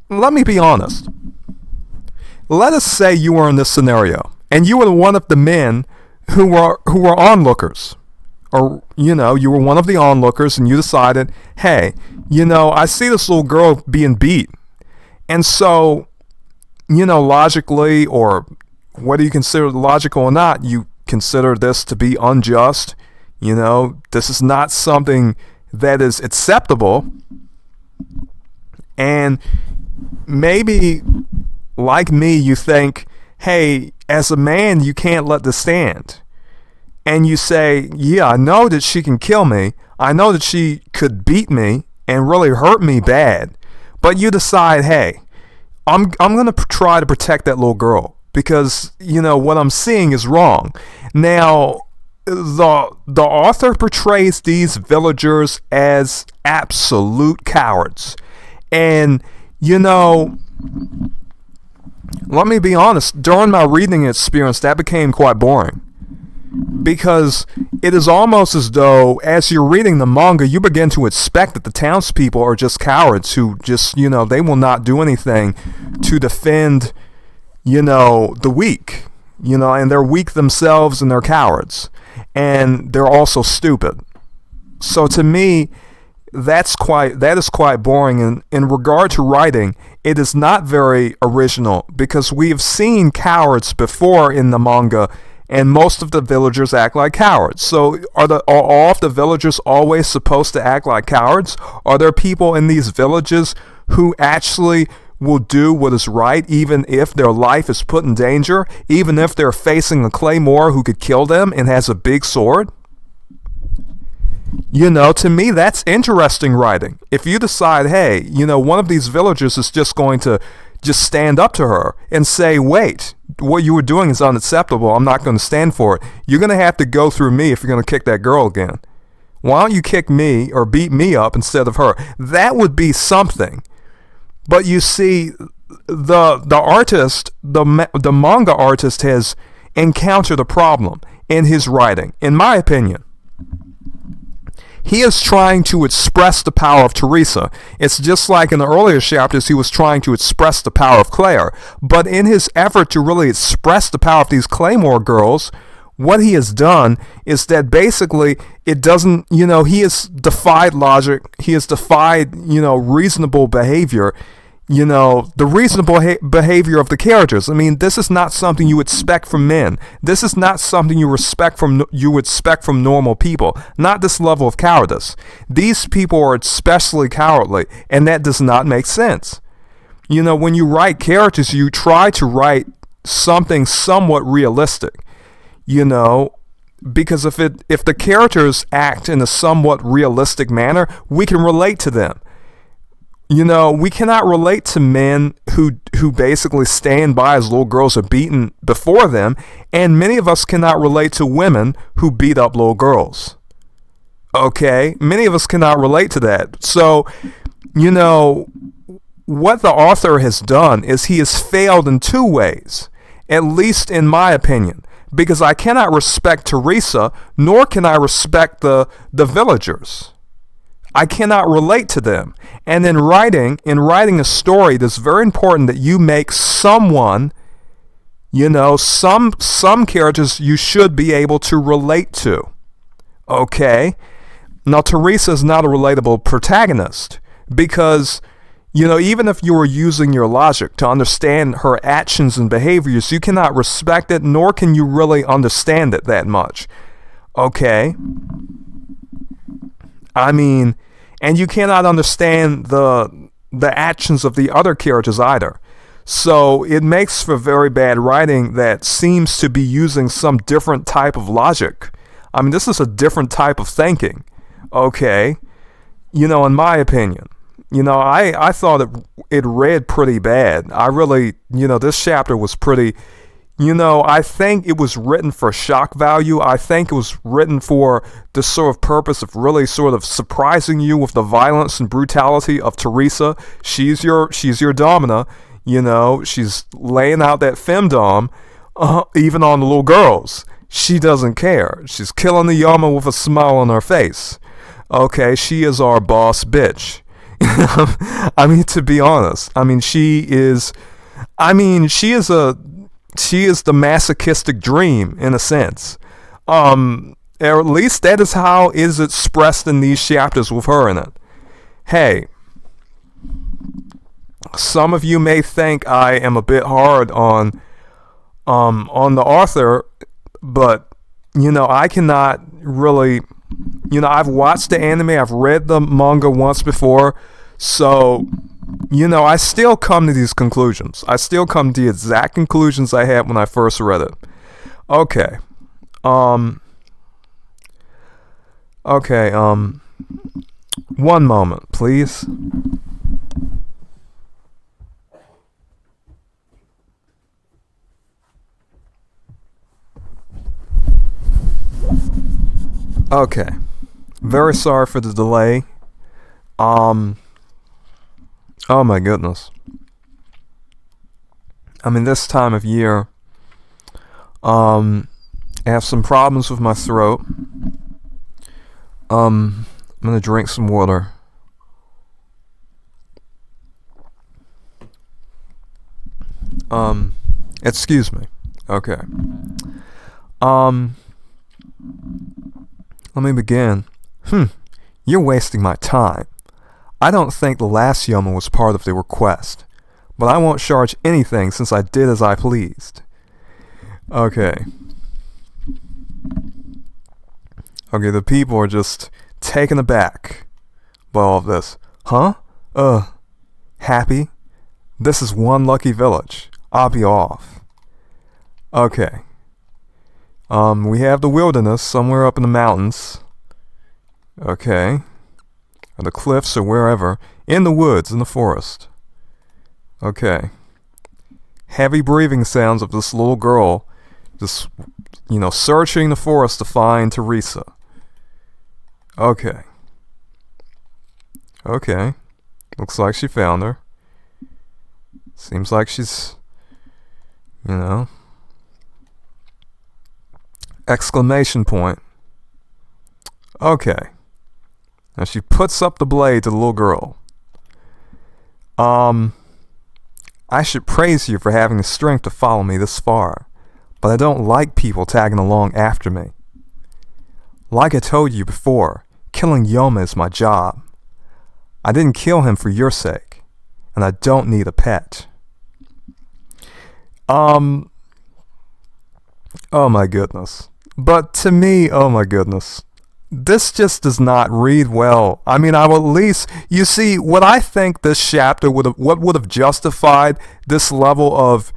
Let me be honest. Let us say you were in this scenario, and you were one of the men who were onlookers. Or, you know, you were one of the onlookers, and you decided, hey, you know, I see this little girl being beat. And so, you know, logically, or whether you consider it logical or not, you consider this to be unjust. You know, this is not something that is acceptable. And maybe, like me, you think, hey, as a man, you can't let this stand. And you say, yeah, I know that she can kill me. I know that she could beat me and really hurt me bad. But you decide, hey, I'm going to try to protect that little girl, because, you know, what I'm seeing is wrong. Now, the author portrays these villagers as absolute cowards. And, you know, let me be honest, during my reading experience, that became quite boring. Because it is almost as though, as you're reading the manga, you begin to expect that the townspeople are just cowards who just, you know, they will not do anything to defend, you know, the weak. You know, and they're weak themselves and they're cowards. And they're also stupid. So to me, that is quite boring. And in regard to writing, it is not very original, because we have seen cowards before in the manga, and most of the villagers act like cowards. So are all of the villagers always supposed to act like cowards? Are there people in these villages who actually will do what is right, even if their life is put in danger, even if they're facing a claymore who could kill them and has a big sword? You know, to me, that's interesting writing. If you decide, hey, you know, one of these villagers is just going to just stand up to her and say, wait, what you were doing is unacceptable. I'm not going to stand for it. You're going to have to go through me if you're going to kick that girl again. Why don't you kick me or beat me up instead of her? That would be something. But you see, the artist, the manga artist, has encountered a problem in his writing, in my opinion. He is trying to express the power of Teresa. It's just like in the earlier chapters, he was trying to express the power of Claire. But in his effort to really express the power of these Claymore girls, what he has done is that basically it doesn't, you know, he has defied logic. He has defied, you know, reasonable behavior. You know, the reasonable behavior of the characters. I mean, this is not something you expect from men. This is not something you expect from normal people. Not this level of cowardice. These people are especially cowardly, and that does not make sense. You know, when you write characters, you try to write something somewhat realistic. You know, because if the characters act in a somewhat realistic manner, we can relate to them. We cannot relate to men who basically stand by as little girls are beaten before them, and many of us cannot relate to women who beat up little girls. Okay? Many of us cannot relate to that. So, what the author has done is he has failed in two ways, at least in my opinion, because I cannot respect Teresa, nor can I respect the villagers. I cannot relate to them. And in writing a story, it's very important that you make someone, some characters you should be able to relate to. Okay? Now, Teresa is not a relatable protagonist because, even if you were using your logic to understand her actions and behaviors, you cannot respect it, nor can you really understand it that much. Okay? And you cannot understand the actions of the other characters either. So it makes for very bad writing that seems to be using some different type of logic. This is a different type of thinking. Okay? In my opinion. I thought it read pretty bad. I really, this chapter was pretty... I think it was written for shock value. I think it was written for the sort of purpose of really sort of surprising you with the violence and brutality of Teresa. She's your domina, she's laying out that femdom, even on the little girls. She doesn't care. She's killing the Yoma with a smile on her face. Okay, she is our boss bitch. To be honest, she is the masochistic dream, in a sense. Or at least that is how it is expressed in these chapters with her in it. Hey, some of you may think I am a bit hard on the author, but I cannot really. I've watched the anime, I've read the manga once before, so. I still come to these conclusions. I still come to the exact conclusions I had when I first read it. Okay. One moment, please. Okay. Very sorry for the delay. Oh my goodness. This time of year, I have some problems with my throat. I'm gonna drink some water. Excuse me. Okay. Let me begin. You're wasting my time. I don't think the last Yoma was part of the request, but I won't charge anything since I did as I pleased. Okay, the people are just taken aback by all of this. Huh? Happy? This is one lucky village. I'll be off. Okay. We have the wilderness somewhere up in the mountains. Okay. Or the cliffs or wherever. In the woods, in the forest. Okay. Heavy breathing sounds of this little girl just, searching the forest to find Teresa. Okay. Looks like she found her. Seems like she's, exclamation point. Okay. Now she puts up the blade to the little girl. I should praise you for having the strength to follow me this far, but I don't like people tagging along after me. Like I told you before, killing Yoma is my job. I didn't kill him for your sake, and I don't need a pet. Oh my goodness. But to me, oh my goodness, this just does not read well. I will at least, you see, what I think this chapter what would have justified this level of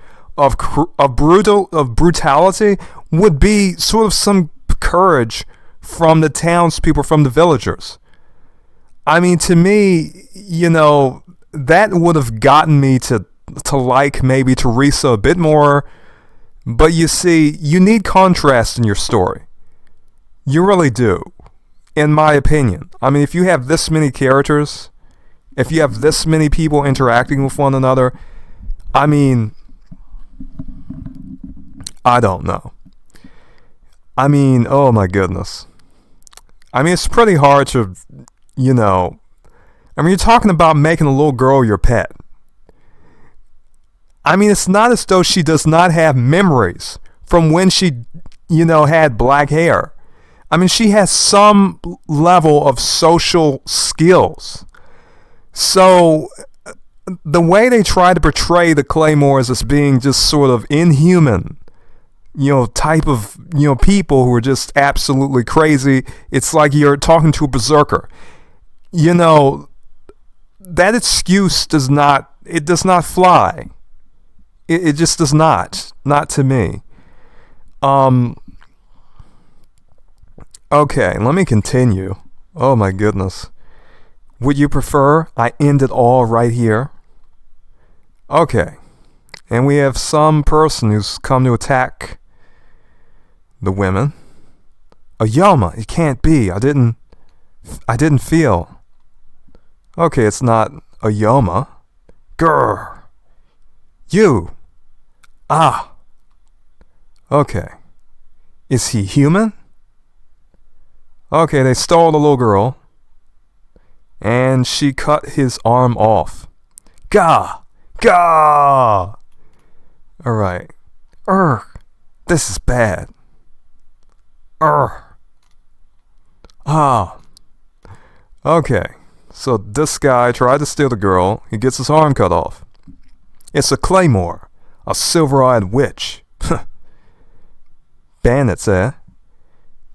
brutality would be sort of some courage from the townspeople, from the villagers. To me, that would have gotten me to like maybe Teresa a bit more. But you see, you need contrast in your story. You really do, in my opinion. I mean, if you have this many characters, if you have this many people interacting with one another, I mean, I don't know. I mean, oh my goodness. I mean, it's pretty hard to, you know, I mean, you're talking about making a little girl your pet. I mean, it's not as though she does not have memories from when she, you know, had black hair. I mean, she has some level of social skills. So the way they try to portray the Claymores as being just sort of inhuman, you know, type of, you know, people who are just absolutely crazy. It's like you're talking to a berserker. You know, that excuse does not fly. It just does not to me. Okay, let me continue. Oh my goodness. Would you prefer I end it all right here? Okay. And we have some person who's come to attack the women. A Yoma, it can't be. I didn't feel. Okay, it's not a Yoma. Grr. You. Ah. Okay. Is he human? Okay, they stole the little girl. And she cut his arm off. Gah! Gah! Alright. This is bad. Ah. Okay. So this guy tried to steal the girl. He gets his arm cut off. It's a Claymore. A silver-eyed witch. Bandits, eh?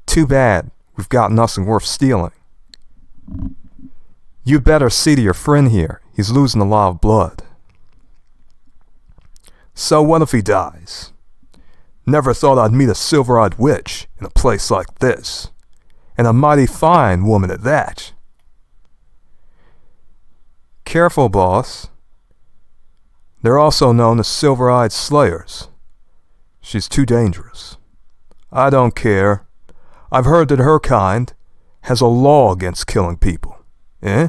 Too bad. We've got nothing worth stealing. You'd better see to your friend here. He's losing a lot of blood. So what if he dies? Never thought I'd meet a silver-eyed witch in a place like this. And a mighty fine woman at that. Careful, boss. They're also known as silver-eyed slayers. She's too dangerous. I don't care. I've heard that her kind has a law against killing people. Eh?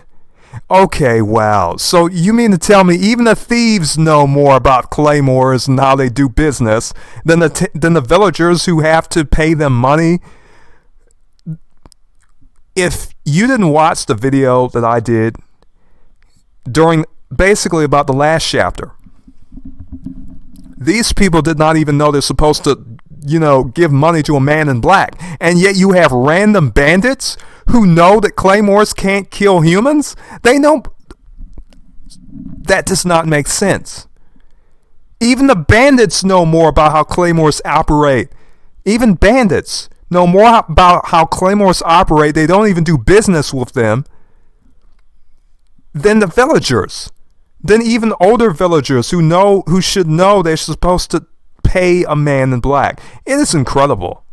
Okay, wow. So you mean to tell me even the thieves know more about claymores and how they do business than the villagers who have to pay them money? If you didn't watch the video that I did during basically about the last chapter, these people did not even know they're supposed to, you know, give money to a man in black. And yet you have random bandits who know that claymores can't kill humans? They know. That does not make sense. Even the bandits know more about how claymores operate. Even bandits know more about how claymores operate. They don't even do business with them than the villagers. Than even older villagers who should know they're supposed to pay a man in black. It is incredible.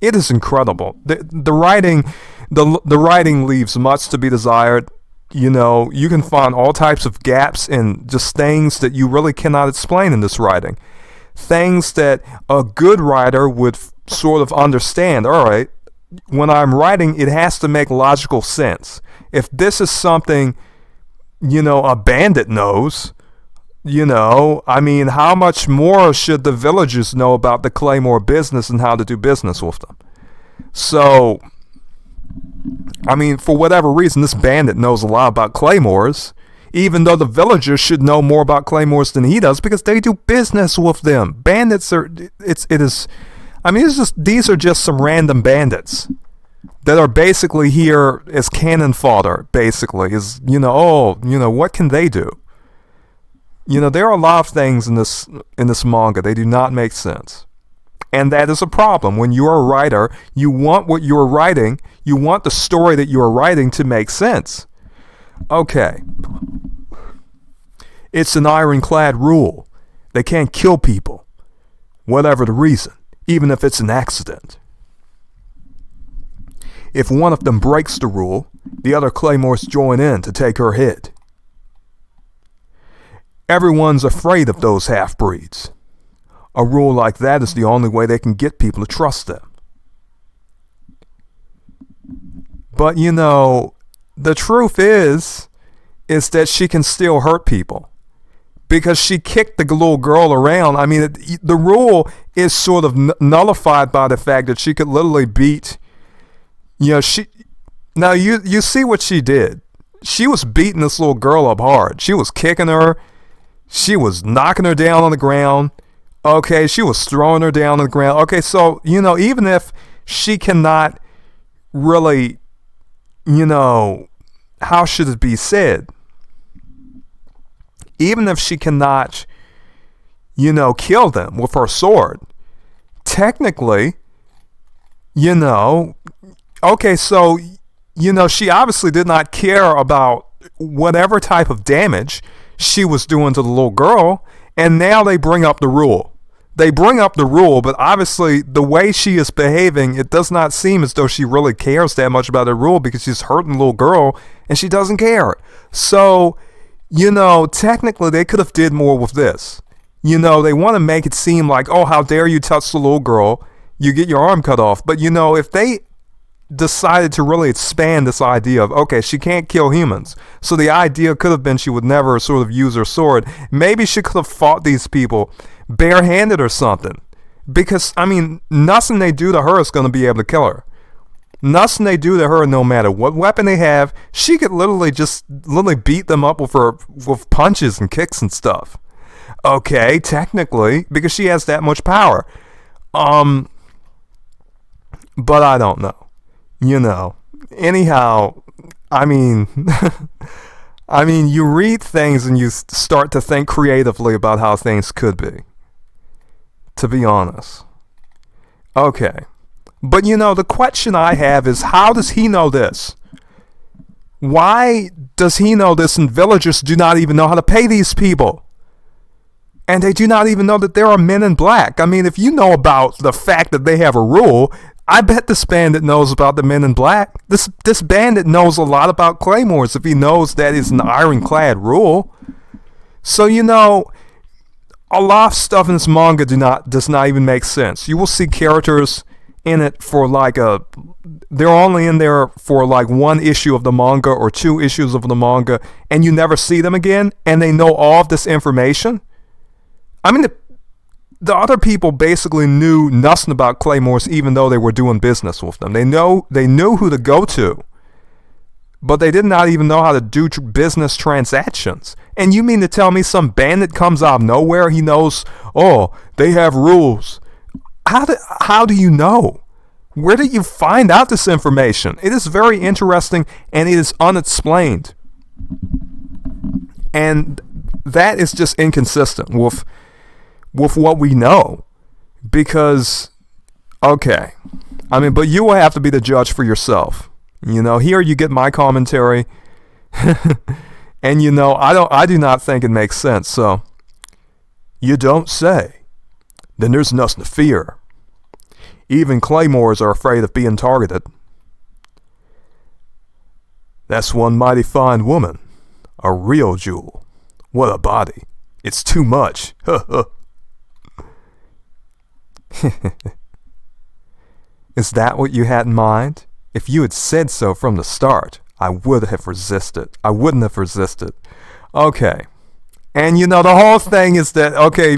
It is incredible. The writing leaves much to be desired. You know, you can find all types of gaps and just things that you really cannot explain in this writing. Things that a good writer would sort of understand. All right, when I'm writing, it has to make logical sense. If this is something, you know, a bandit knows, you know, I mean, how much more should the villagers know about the Claymore business and how to do business with them? So, I mean, for whatever reason, this bandit knows a lot about claymores, even though the villagers should know more about claymores than he does because they do business with them. Bandits are, these are just some random bandits that are basically here as cannon fodder, basically, is, you know, what can they do? You know, there are a lot of things in this manga. They do not make sense. And that is a problem. When you're a writer, you want what you're writing, you want the story that you're writing to make sense. Okay. It's an ironclad rule. They can't kill people, whatever the reason, even if it's an accident. If one of them breaks the rule, the other claymores join in to take her head. Everyone's afraid of those half-breeds. A rule like that is the only way they can get people to trust them. But the truth is that she can still hurt people. Because she kicked the little girl around. I mean, the rule is sort of nullified by the fact that she could literally beat, you see what she did. She was beating this little girl up hard. She was kicking her. She was knocking her down on the ground. Okay, she was throwing her down on the ground. Okay, so, even if she cannot really, how should it be said? Even if she cannot, kill them with her sword, technically, okay, so, she obviously did not care about whatever type of damage she was doing to the little girl, and now they bring up the rule. They bring up the rule, but obviously the way she is behaving, it does not seem as though she really cares that much about the rule because she's hurting the little girl and she doesn't care. So, technically they could have did more with this. They want to make it seem like, oh, how dare you touch the little girl, you get your arm cut off. But, if they decided to really expand this idea of, okay, she can't kill humans. So the idea could have been she would never sort of use her sword. Maybe she could have fought these people barehanded or something. Because, nothing they do to her is going to be able to kill her. Nothing they do to her, no matter what weapon they have, she could literally beat them up with punches and kicks and stuff. Okay, technically, because she has that much power. But I don't know. Anyhow, you read things and you start to think creatively about how things could be. To be honest. Okay. But the question I have is, how does he know this? Why does he know this and villagers do not even know how to pay these people? And they do not even know that there are men in black. If you know about the fact that they have a rule, I bet this bandit knows about the men in black. This bandit knows a lot about claymores if he knows that is an ironclad rule. So, a lot of stuff in this manga does not even make sense. You will see characters in it for they're only in there for one issue of the manga or 2 issues of the manga, and you never see them again, and they know all of this information. The other people basically knew nothing about claymores, even though they were doing business with them. They knew who to go to, but they did not even know how to do business transactions. And you mean to tell me some bandit comes out of nowhere, he knows, oh, they have rules? How do you know? Where did you find out this information? It is very interesting and it is unexplained. And that is just inconsistent with what we know. Because, okay, but you will have to be the judge for yourself. Here you get my commentary. And I do not think it makes sense. So, you don't say. Then there's nothing to fear. Even claymores are afraid of being targeted. That's one mighty fine woman. A real jewel. What a body. It's too much. Is that what you had in mind? If you had said so from the start, I would have resisted. I wouldn't have resisted. Okay. And the whole thing is that, okay,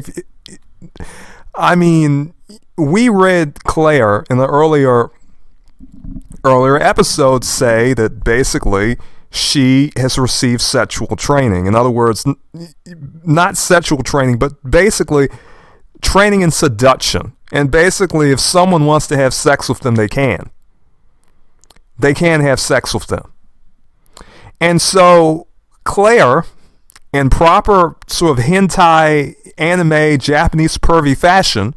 we read Claire in the earlier episodes say that basically she has received sexual training. In other words, not sexual training, but basically training in seduction. And basically, if someone wants to have sex with them, they can. They can have sex with them. And so Claire, in proper sort of hentai, anime, Japanese pervy fashion,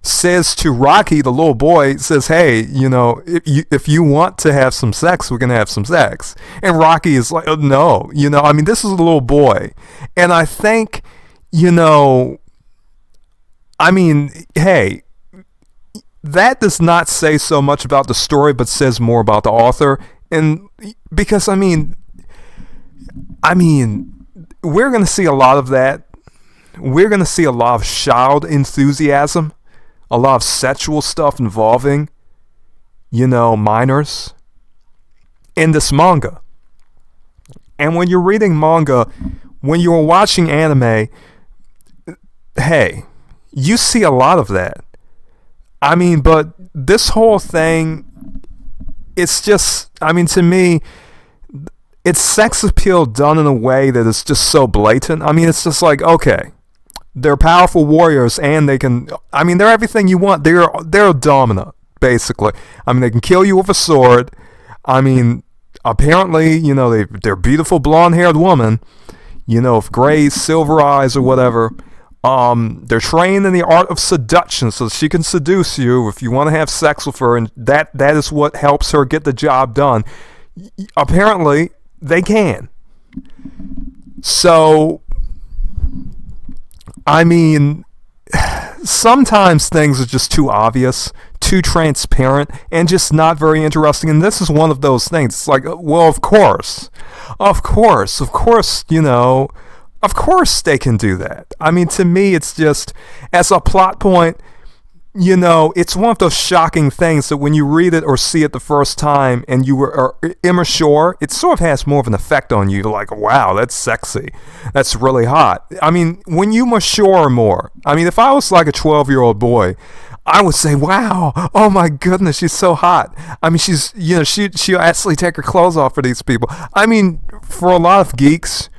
says to Rocky, the little boy, says, hey, if you want to have some sex, we're going to have some sex. And Rocky is like, oh, no, this is a little boy. And I think, hey, that does not say so much about the story, but says more about the author. And because, we're going to see a lot of that we're going to see a lot of child enthusiasm, a lot of sexual stuff involving, minors in this manga. And when you're reading manga, when you're watching anime, hey, you see a lot of that. I mean, but this whole thing, it's just, to me, it's sex appeal done in a way that is just so blatant. I mean, it's just like, okay, they're powerful warriors and they can, they're everything you want. They're dominant, basically. They can kill you with a sword. Apparently, they're beautiful blonde-haired woman, with gray, silver eyes or whatever. They're trained in the art of seduction, so she can seduce you if you want to have sex with her, and that is what helps her get the job done. Apparently, they can. So, sometimes things are just too obvious, too transparent, and just not very interesting. And this is one of those things. It's like, well, of course, of course, they can do that. To me, it's just, as a plot point, it's one of those shocking things that when you read it or see it the first time and you are immature, it sort of has more of an effect on you. Like, wow, that's sexy. That's really hot. When you mature more, if I was like a 12-year-old boy, I would say, wow, oh my goodness, she's so hot. She's, she'll actually take her clothes off for these people. For a lot of geeks,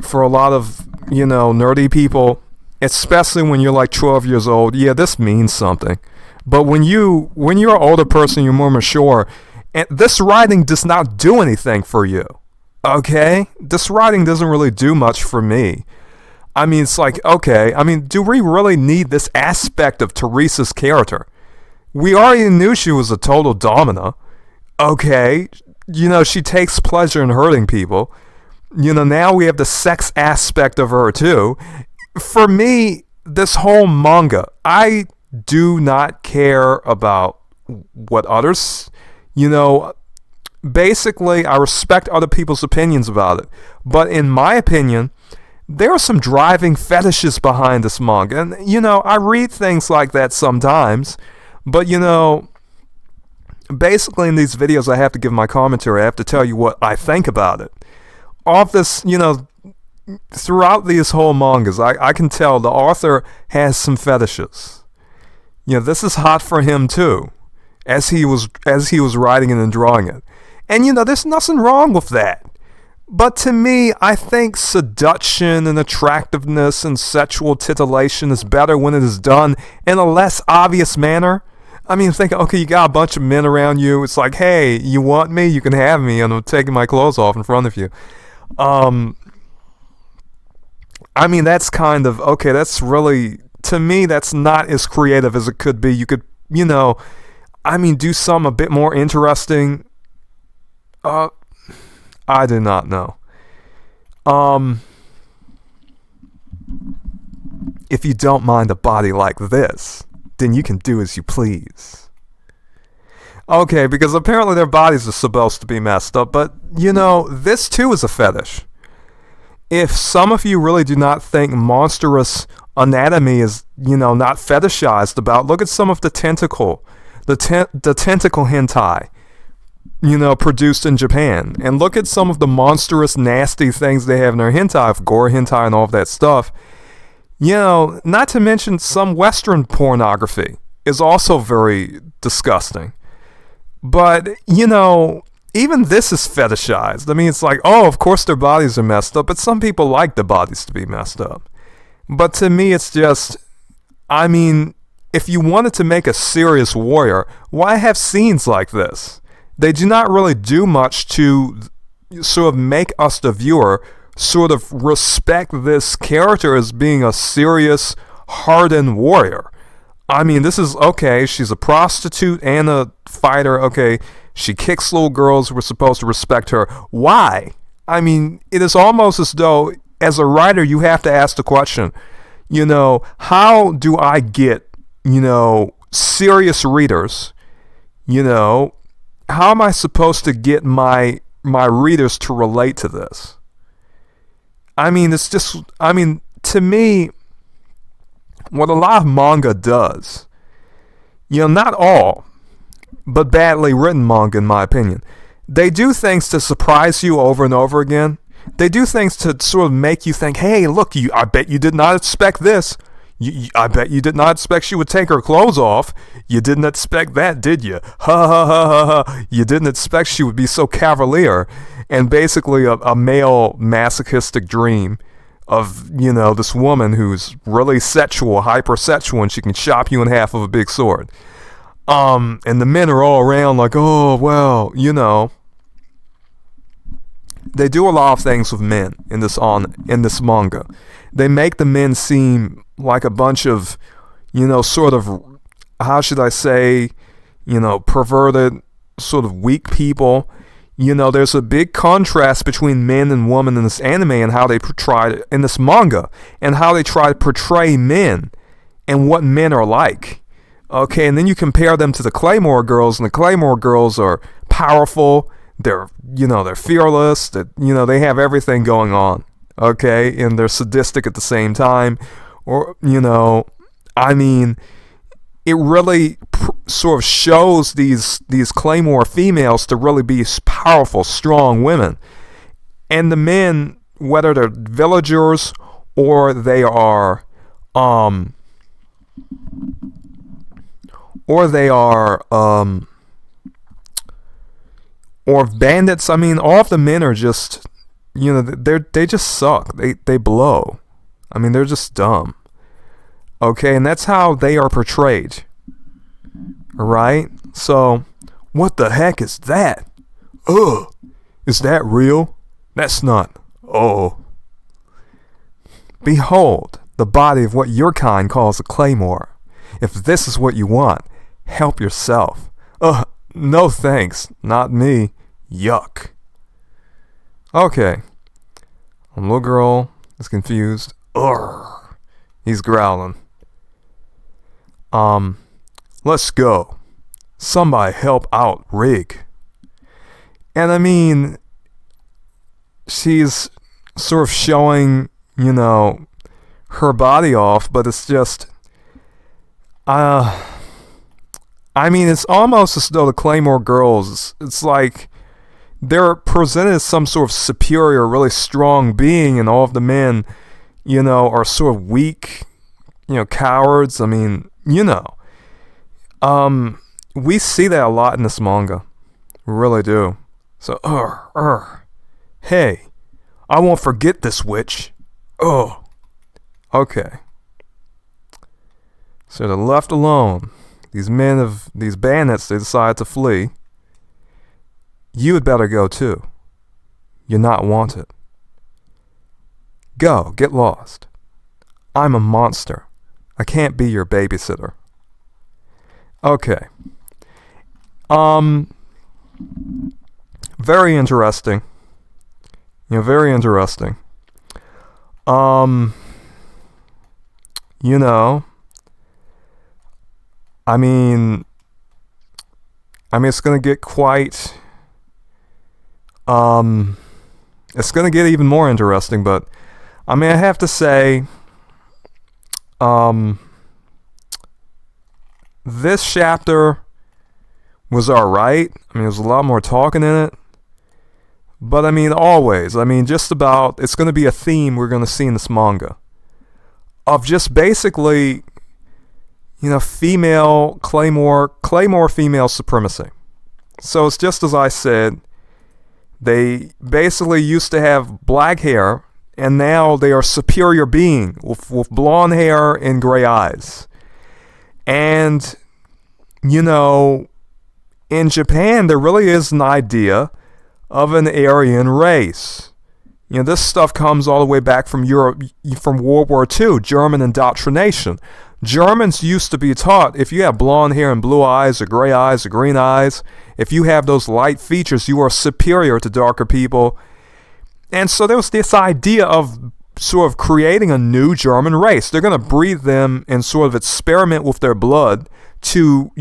for a lot of, nerdy people, especially when you're like 12 years old, yeah, this means something. But when you're an older person, you're more mature, and this writing does not do anything for you. Okay? This writing doesn't really do much for me. It's like, okay, do we really need this aspect of Teresa's character? We already knew she was a total domina. Okay? She takes pleasure in hurting people. Now we have the sex aspect of her too. For me, this whole manga, I do not care about what others, basically I respect other people's opinions about it. But in my opinion, there are some driving fetishes behind this manga. And, I read things like that sometimes. But, basically in these videos I have to give my commentary. I have to tell you what I think about it. All of this, throughout these whole mangas, I can tell the author has some fetishes. This is hot for him too, as he was writing it and drawing it. And there's nothing wrong with that. But to me, I think seduction and attractiveness and sexual titillation is better when it is done in a less obvious manner. Think, okay, you got a bunch of men around you. It's like, hey, you want me? You can have me, and I'm taking my clothes off in front of you. That's kind of, okay, that's really, to me, that's not as creative as it could be. You could, do something a bit more interesting. I do not know. If you don't mind a body like this, then you can do as you please. Okay, because apparently their bodies are supposed to be messed up, but, this too is a fetish. If some of you really do not think monstrous anatomy is, not fetishized about, look at some of the tentacle hentai, produced in Japan. And look at some of the monstrous, nasty things they have in their hentai, gore hentai and all of that stuff. Not to mention some Western pornography is also very disgusting. But, even this is fetishized. It's like, oh, of course their bodies are messed up, but some people like their bodies to be messed up. But to me, it's just, if you wanted to make a serious warrior, why have scenes like this? They do not really do much to sort of make us, the viewer, sort of respect this character as being a serious, hardened warrior. This is, okay, she's a prostitute and a fighter, okay, she kicks little girls, we're supposed to respect her. Why? It is almost as though, as a writer, you have to ask the question, how do I get, serious readers, how am I supposed to get my readers to relate to this? It's just, to me, what a lot of manga does, not all, but badly written manga, in my opinion, they do things to surprise you over and over again. They do things to sort of make you think, hey, look, I bet you did not expect this. I bet you did not expect she would take her clothes off. You didn't expect that, did you? Ha ha ha ha ha. You didn't expect she would be so cavalier. And basically a male masochistic dream of, this woman who's really sexual, hypersexual, and she can chop you in half with a big sword. And the men are all around like, oh, well, They do a lot of things with men in this manga. They make the men seem like a bunch of, sort of, how should I say, perverted, sort of weak people. There's a big contrast between men and women in this anime and how they in this manga, and how they try to portray men and what men are like. Okay, and then you compare them to the Claymore girls, and the Claymore girls are powerful. They're fearless. That they have everything going on. Okay, and they're sadistic at the same time. Or it really sort of shows these Claymore females to really be powerful, strong women. And the men, whether they're villagers or they are or bandits, all of the men are just, they just suck. They blow. They're just dumb. Okay, and that's how they are portrayed. Alright? So, what the heck is that? Ugh! Is that real? That's not. Oh. Behold, the body of what your kind calls a claymore. If this is what you want, help yourself. No thanks. Not me. Yuck. Okay. The little girl is confused. Urgh. He's growling. Let's go. Somebody help out Rig. And she's sort of showing, her body off, but it's just, it's almost as though the Claymore girls, it's like they're presented as some sort of superior, really strong being, and all of the men, are sort of weak, cowards. We see that a lot in this manga. We really do. So, hey, I won't forget this witch. Oh, okay. So they're left alone. These bandits, they decide to flee. You had better go too. You're not wanted. Go, get lost. I'm a monster. I can't be your babysitter. Okay. Very interesting. Very interesting. It's gonna get quite, it's gonna get even more interesting, but, I have to say, this chapter was alright. There's a lot more talking in it. But, always. Just about, it's going to be a theme we're going to see in this manga. Of just basically, female Claymore female supremacy. So it's just as I said, they basically used to have black hair, and now they are superior being with blonde hair and gray eyes. And, in Japan, there really is an idea of an Aryan race. This stuff comes all the way back from Europe, from World War II, German indoctrination. Germans used to be taught, if you have blonde hair and blue eyes or gray eyes or green eyes, if you have those light features, you are superior to darker people. And so there was this idea of sort of creating a new German race. They're going to breed them and sort of experiment with their blood to,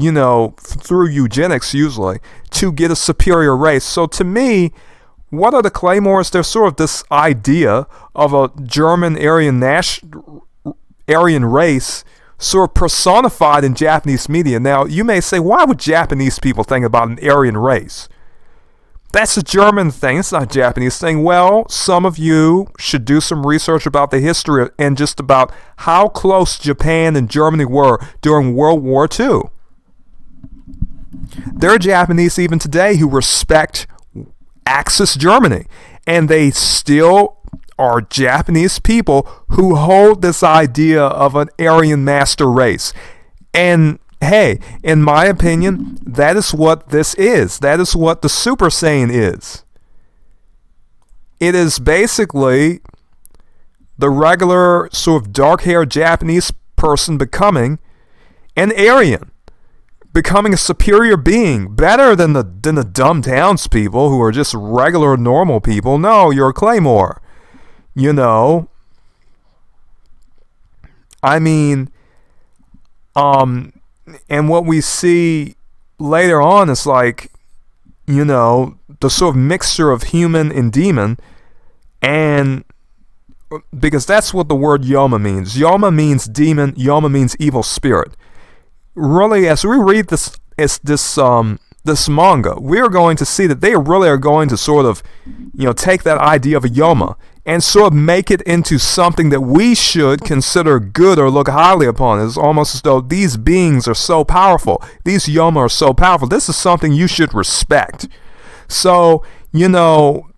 through eugenics usually, to get a superior race. So to me, what are the Claymores? They're sort of this idea of a German Aryan Aryan race sort of personified in Japanese media. Now, you may say, why would Japanese people think about an Aryan race? That's a German thing. It's not a Japanese thing. Well, some of you should do some research about the history and just about how close Japan and Germany were during World War II. There are Japanese even today who respect Axis Germany, and they still are Japanese people who hold this idea of an Aryan master race. And hey, in my opinion, that is what this is. That is what the Super Saiyan is. It is basically the regular sort of dark-haired Japanese person becoming an Aryan, becoming a superior being, better than the dumb townspeople who are just regular normal people. No, you're a Claymore. You know, I mean, and what we see later on is like, you know, the sort of mixture of human and demon, and because that's what the word Yoma means. Yoma means demon. Yoma means evil spirit. Really, as we read this manga, we are going to see that they really are going to sort of, you know, take that idea of a Yoma and sort of make it into something that we should consider good or look highly upon. It's almost as though these beings are so powerful. These Yoma are so powerful. This is something you should respect. So, you know,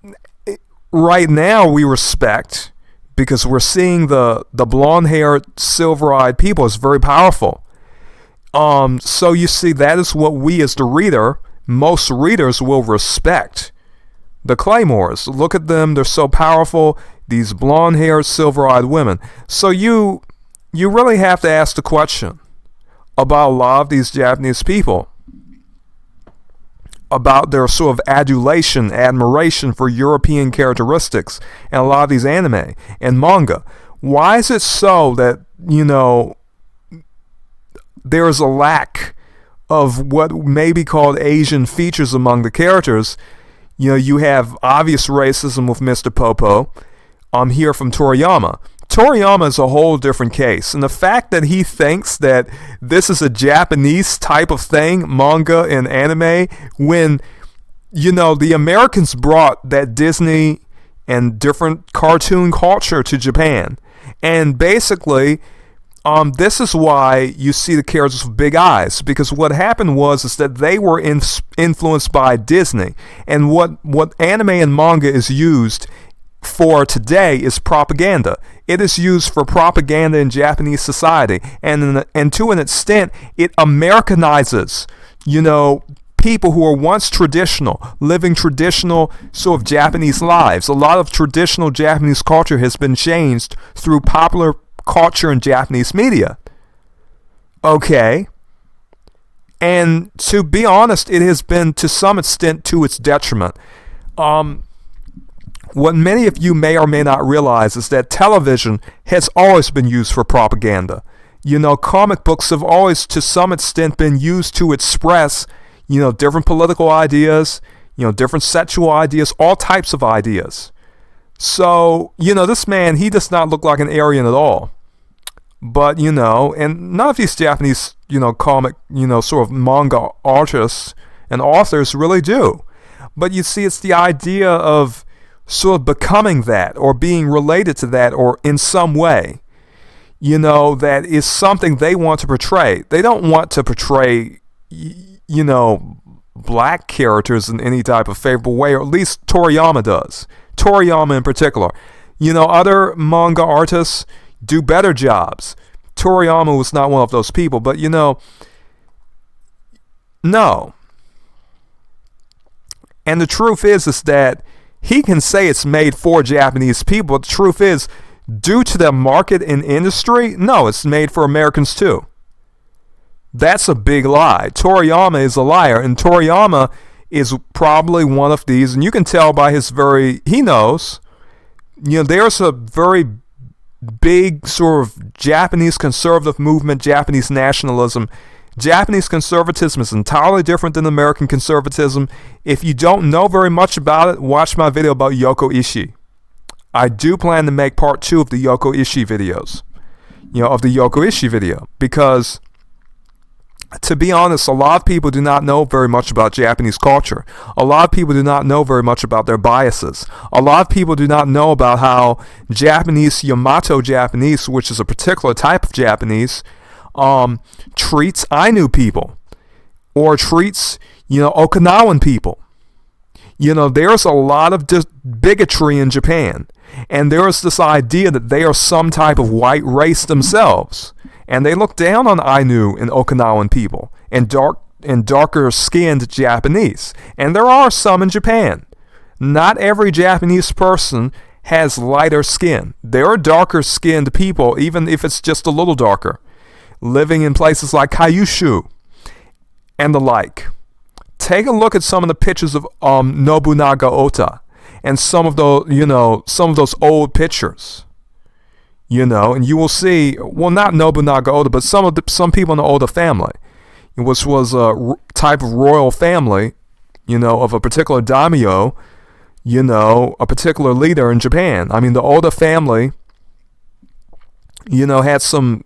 right now we respect because we're seeing the blonde-haired, silver-eyed people is very powerful. So you see, that is what we as the reader, most readers will respect. The Claymores, look at them, they're so powerful, these blonde-haired, silver-eyed women. So you really have to ask the question about a lot of these Japanese people, about their sort of admiration for European characteristics, and a lot of these anime and manga. Why is it so that, you know, there is a lack of what may be called Asian features among the characters? You know, you have obvious racism with Mr. Popo. I'm here from Toriyama. Toriyama is a whole different case. And the fact that he thinks that this is a Japanese type of thing, manga and anime, when, you know, the Americans brought that Disney and different cartoon culture to Japan. And basically, this is why you see the characters with big eyes, because what happened was that they were influenced by Disney, and what anime and manga is used for today is propaganda. It is used for propaganda in Japanese society, and to an extent, it Americanizes, you know, people who are once traditional, living traditional sort of Japanese lives. A lot of traditional Japanese culture has been changed through popular culture in Japanese media. Okay. And to be honest, it has been to some extent to its detriment. What many of you may or may not realize is that television has always been used for propaganda. You know, comic books have always to some extent been used to express, you know, different political ideas, you know, different sexual ideas, all types of ideas. So, you know, this man, he does not look like an Aryan at all. But, you know, and none of these Japanese, you know, comic, you know, sort of manga artists and authors really do. But you see, it's the idea of sort of becoming that or being related to that or in some way, you know, that is something they want to portray. They don't want to portray, you know, black characters in any type of favorable way, or at least Toriyama does. Toriyama in particular. You know, other manga artists do better jobs. Toriyama was not one of those people, but you know, no. And the truth is that he can say it's made for Japanese people, but the truth is, due to the market and industry, no, it's made for Americans too. That's a big lie. Toriyama is a liar, and Toriyama is probably one of these, and you can tell by he knows, you know, there's a very big sort of Japanese conservative movement, Japanese nationalism. Japanese conservatism is entirely different than American conservatism. If you don't know very much about it, watch my video about Yoko Ishii. I do plan to make part 2 of the Yoko Ishii videos. of the Yokoishi video, because to be honest, a lot of people do not know very much about Japanese culture. A lot of people do not know very much about their biases. A lot of people do not know about how Japanese, Yamato Japanese, which is a particular type of Japanese, treats Ainu people, or treats, Okinawan people. There's a lot of bigotry in Japan, and there's this idea that they are some type of white race themselves. And they look down on Ainu and Okinawan people and darker skinned Japanese. And there are some in Japan. Not every Japanese person has lighter skin. There are darker skinned people, even if it's just a little darker, living in places like Kyushu and the like. Take a look at some of the pictures of Nobunaga Ota and some of those old pictures. And you will see, well, not Nobunaga Oda, but some people in the Oda family, which was a type of royal family, of a particular daimyo, a particular leader in Japan. I mean, the Oda family, had some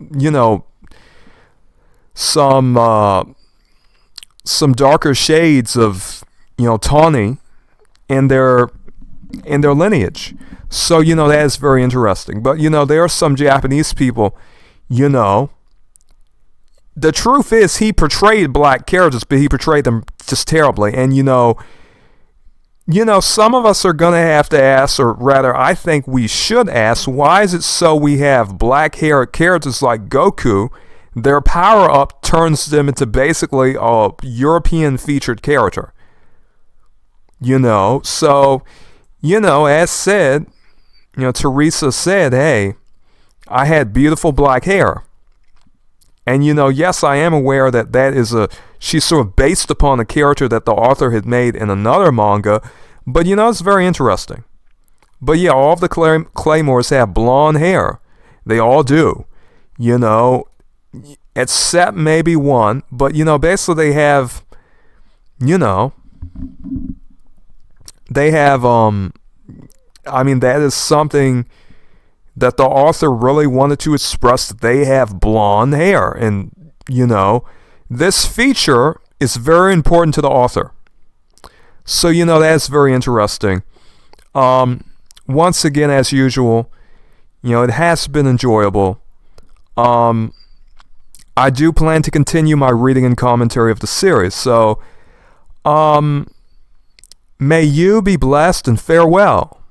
darker shades of, tawny in their lineage. So, that is very interesting. But, there are some Japanese people, the truth is he portrayed black characters, but he portrayed them just terribly. And, some of us are going to have to ask, or rather, I think we should ask, why is it so we have black-haired characters like Goku? Their power-up turns them into basically a European-featured character. So, as said, Teresa said, hey, I had beautiful black hair. And, yes, I am aware that she's sort of based upon a character that the author had made in another manga. But, it's very interesting. But, yeah, all of the Claymores have blonde hair. They all do. Except maybe one. But, basically they have, that is something that the author really wanted to express, that they have blonde hair. And, this feature is very important to the author. So, that's very interesting. Once again, as usual, it has been enjoyable. I do plan to continue my reading and commentary of the series. So, may you be blessed and farewell.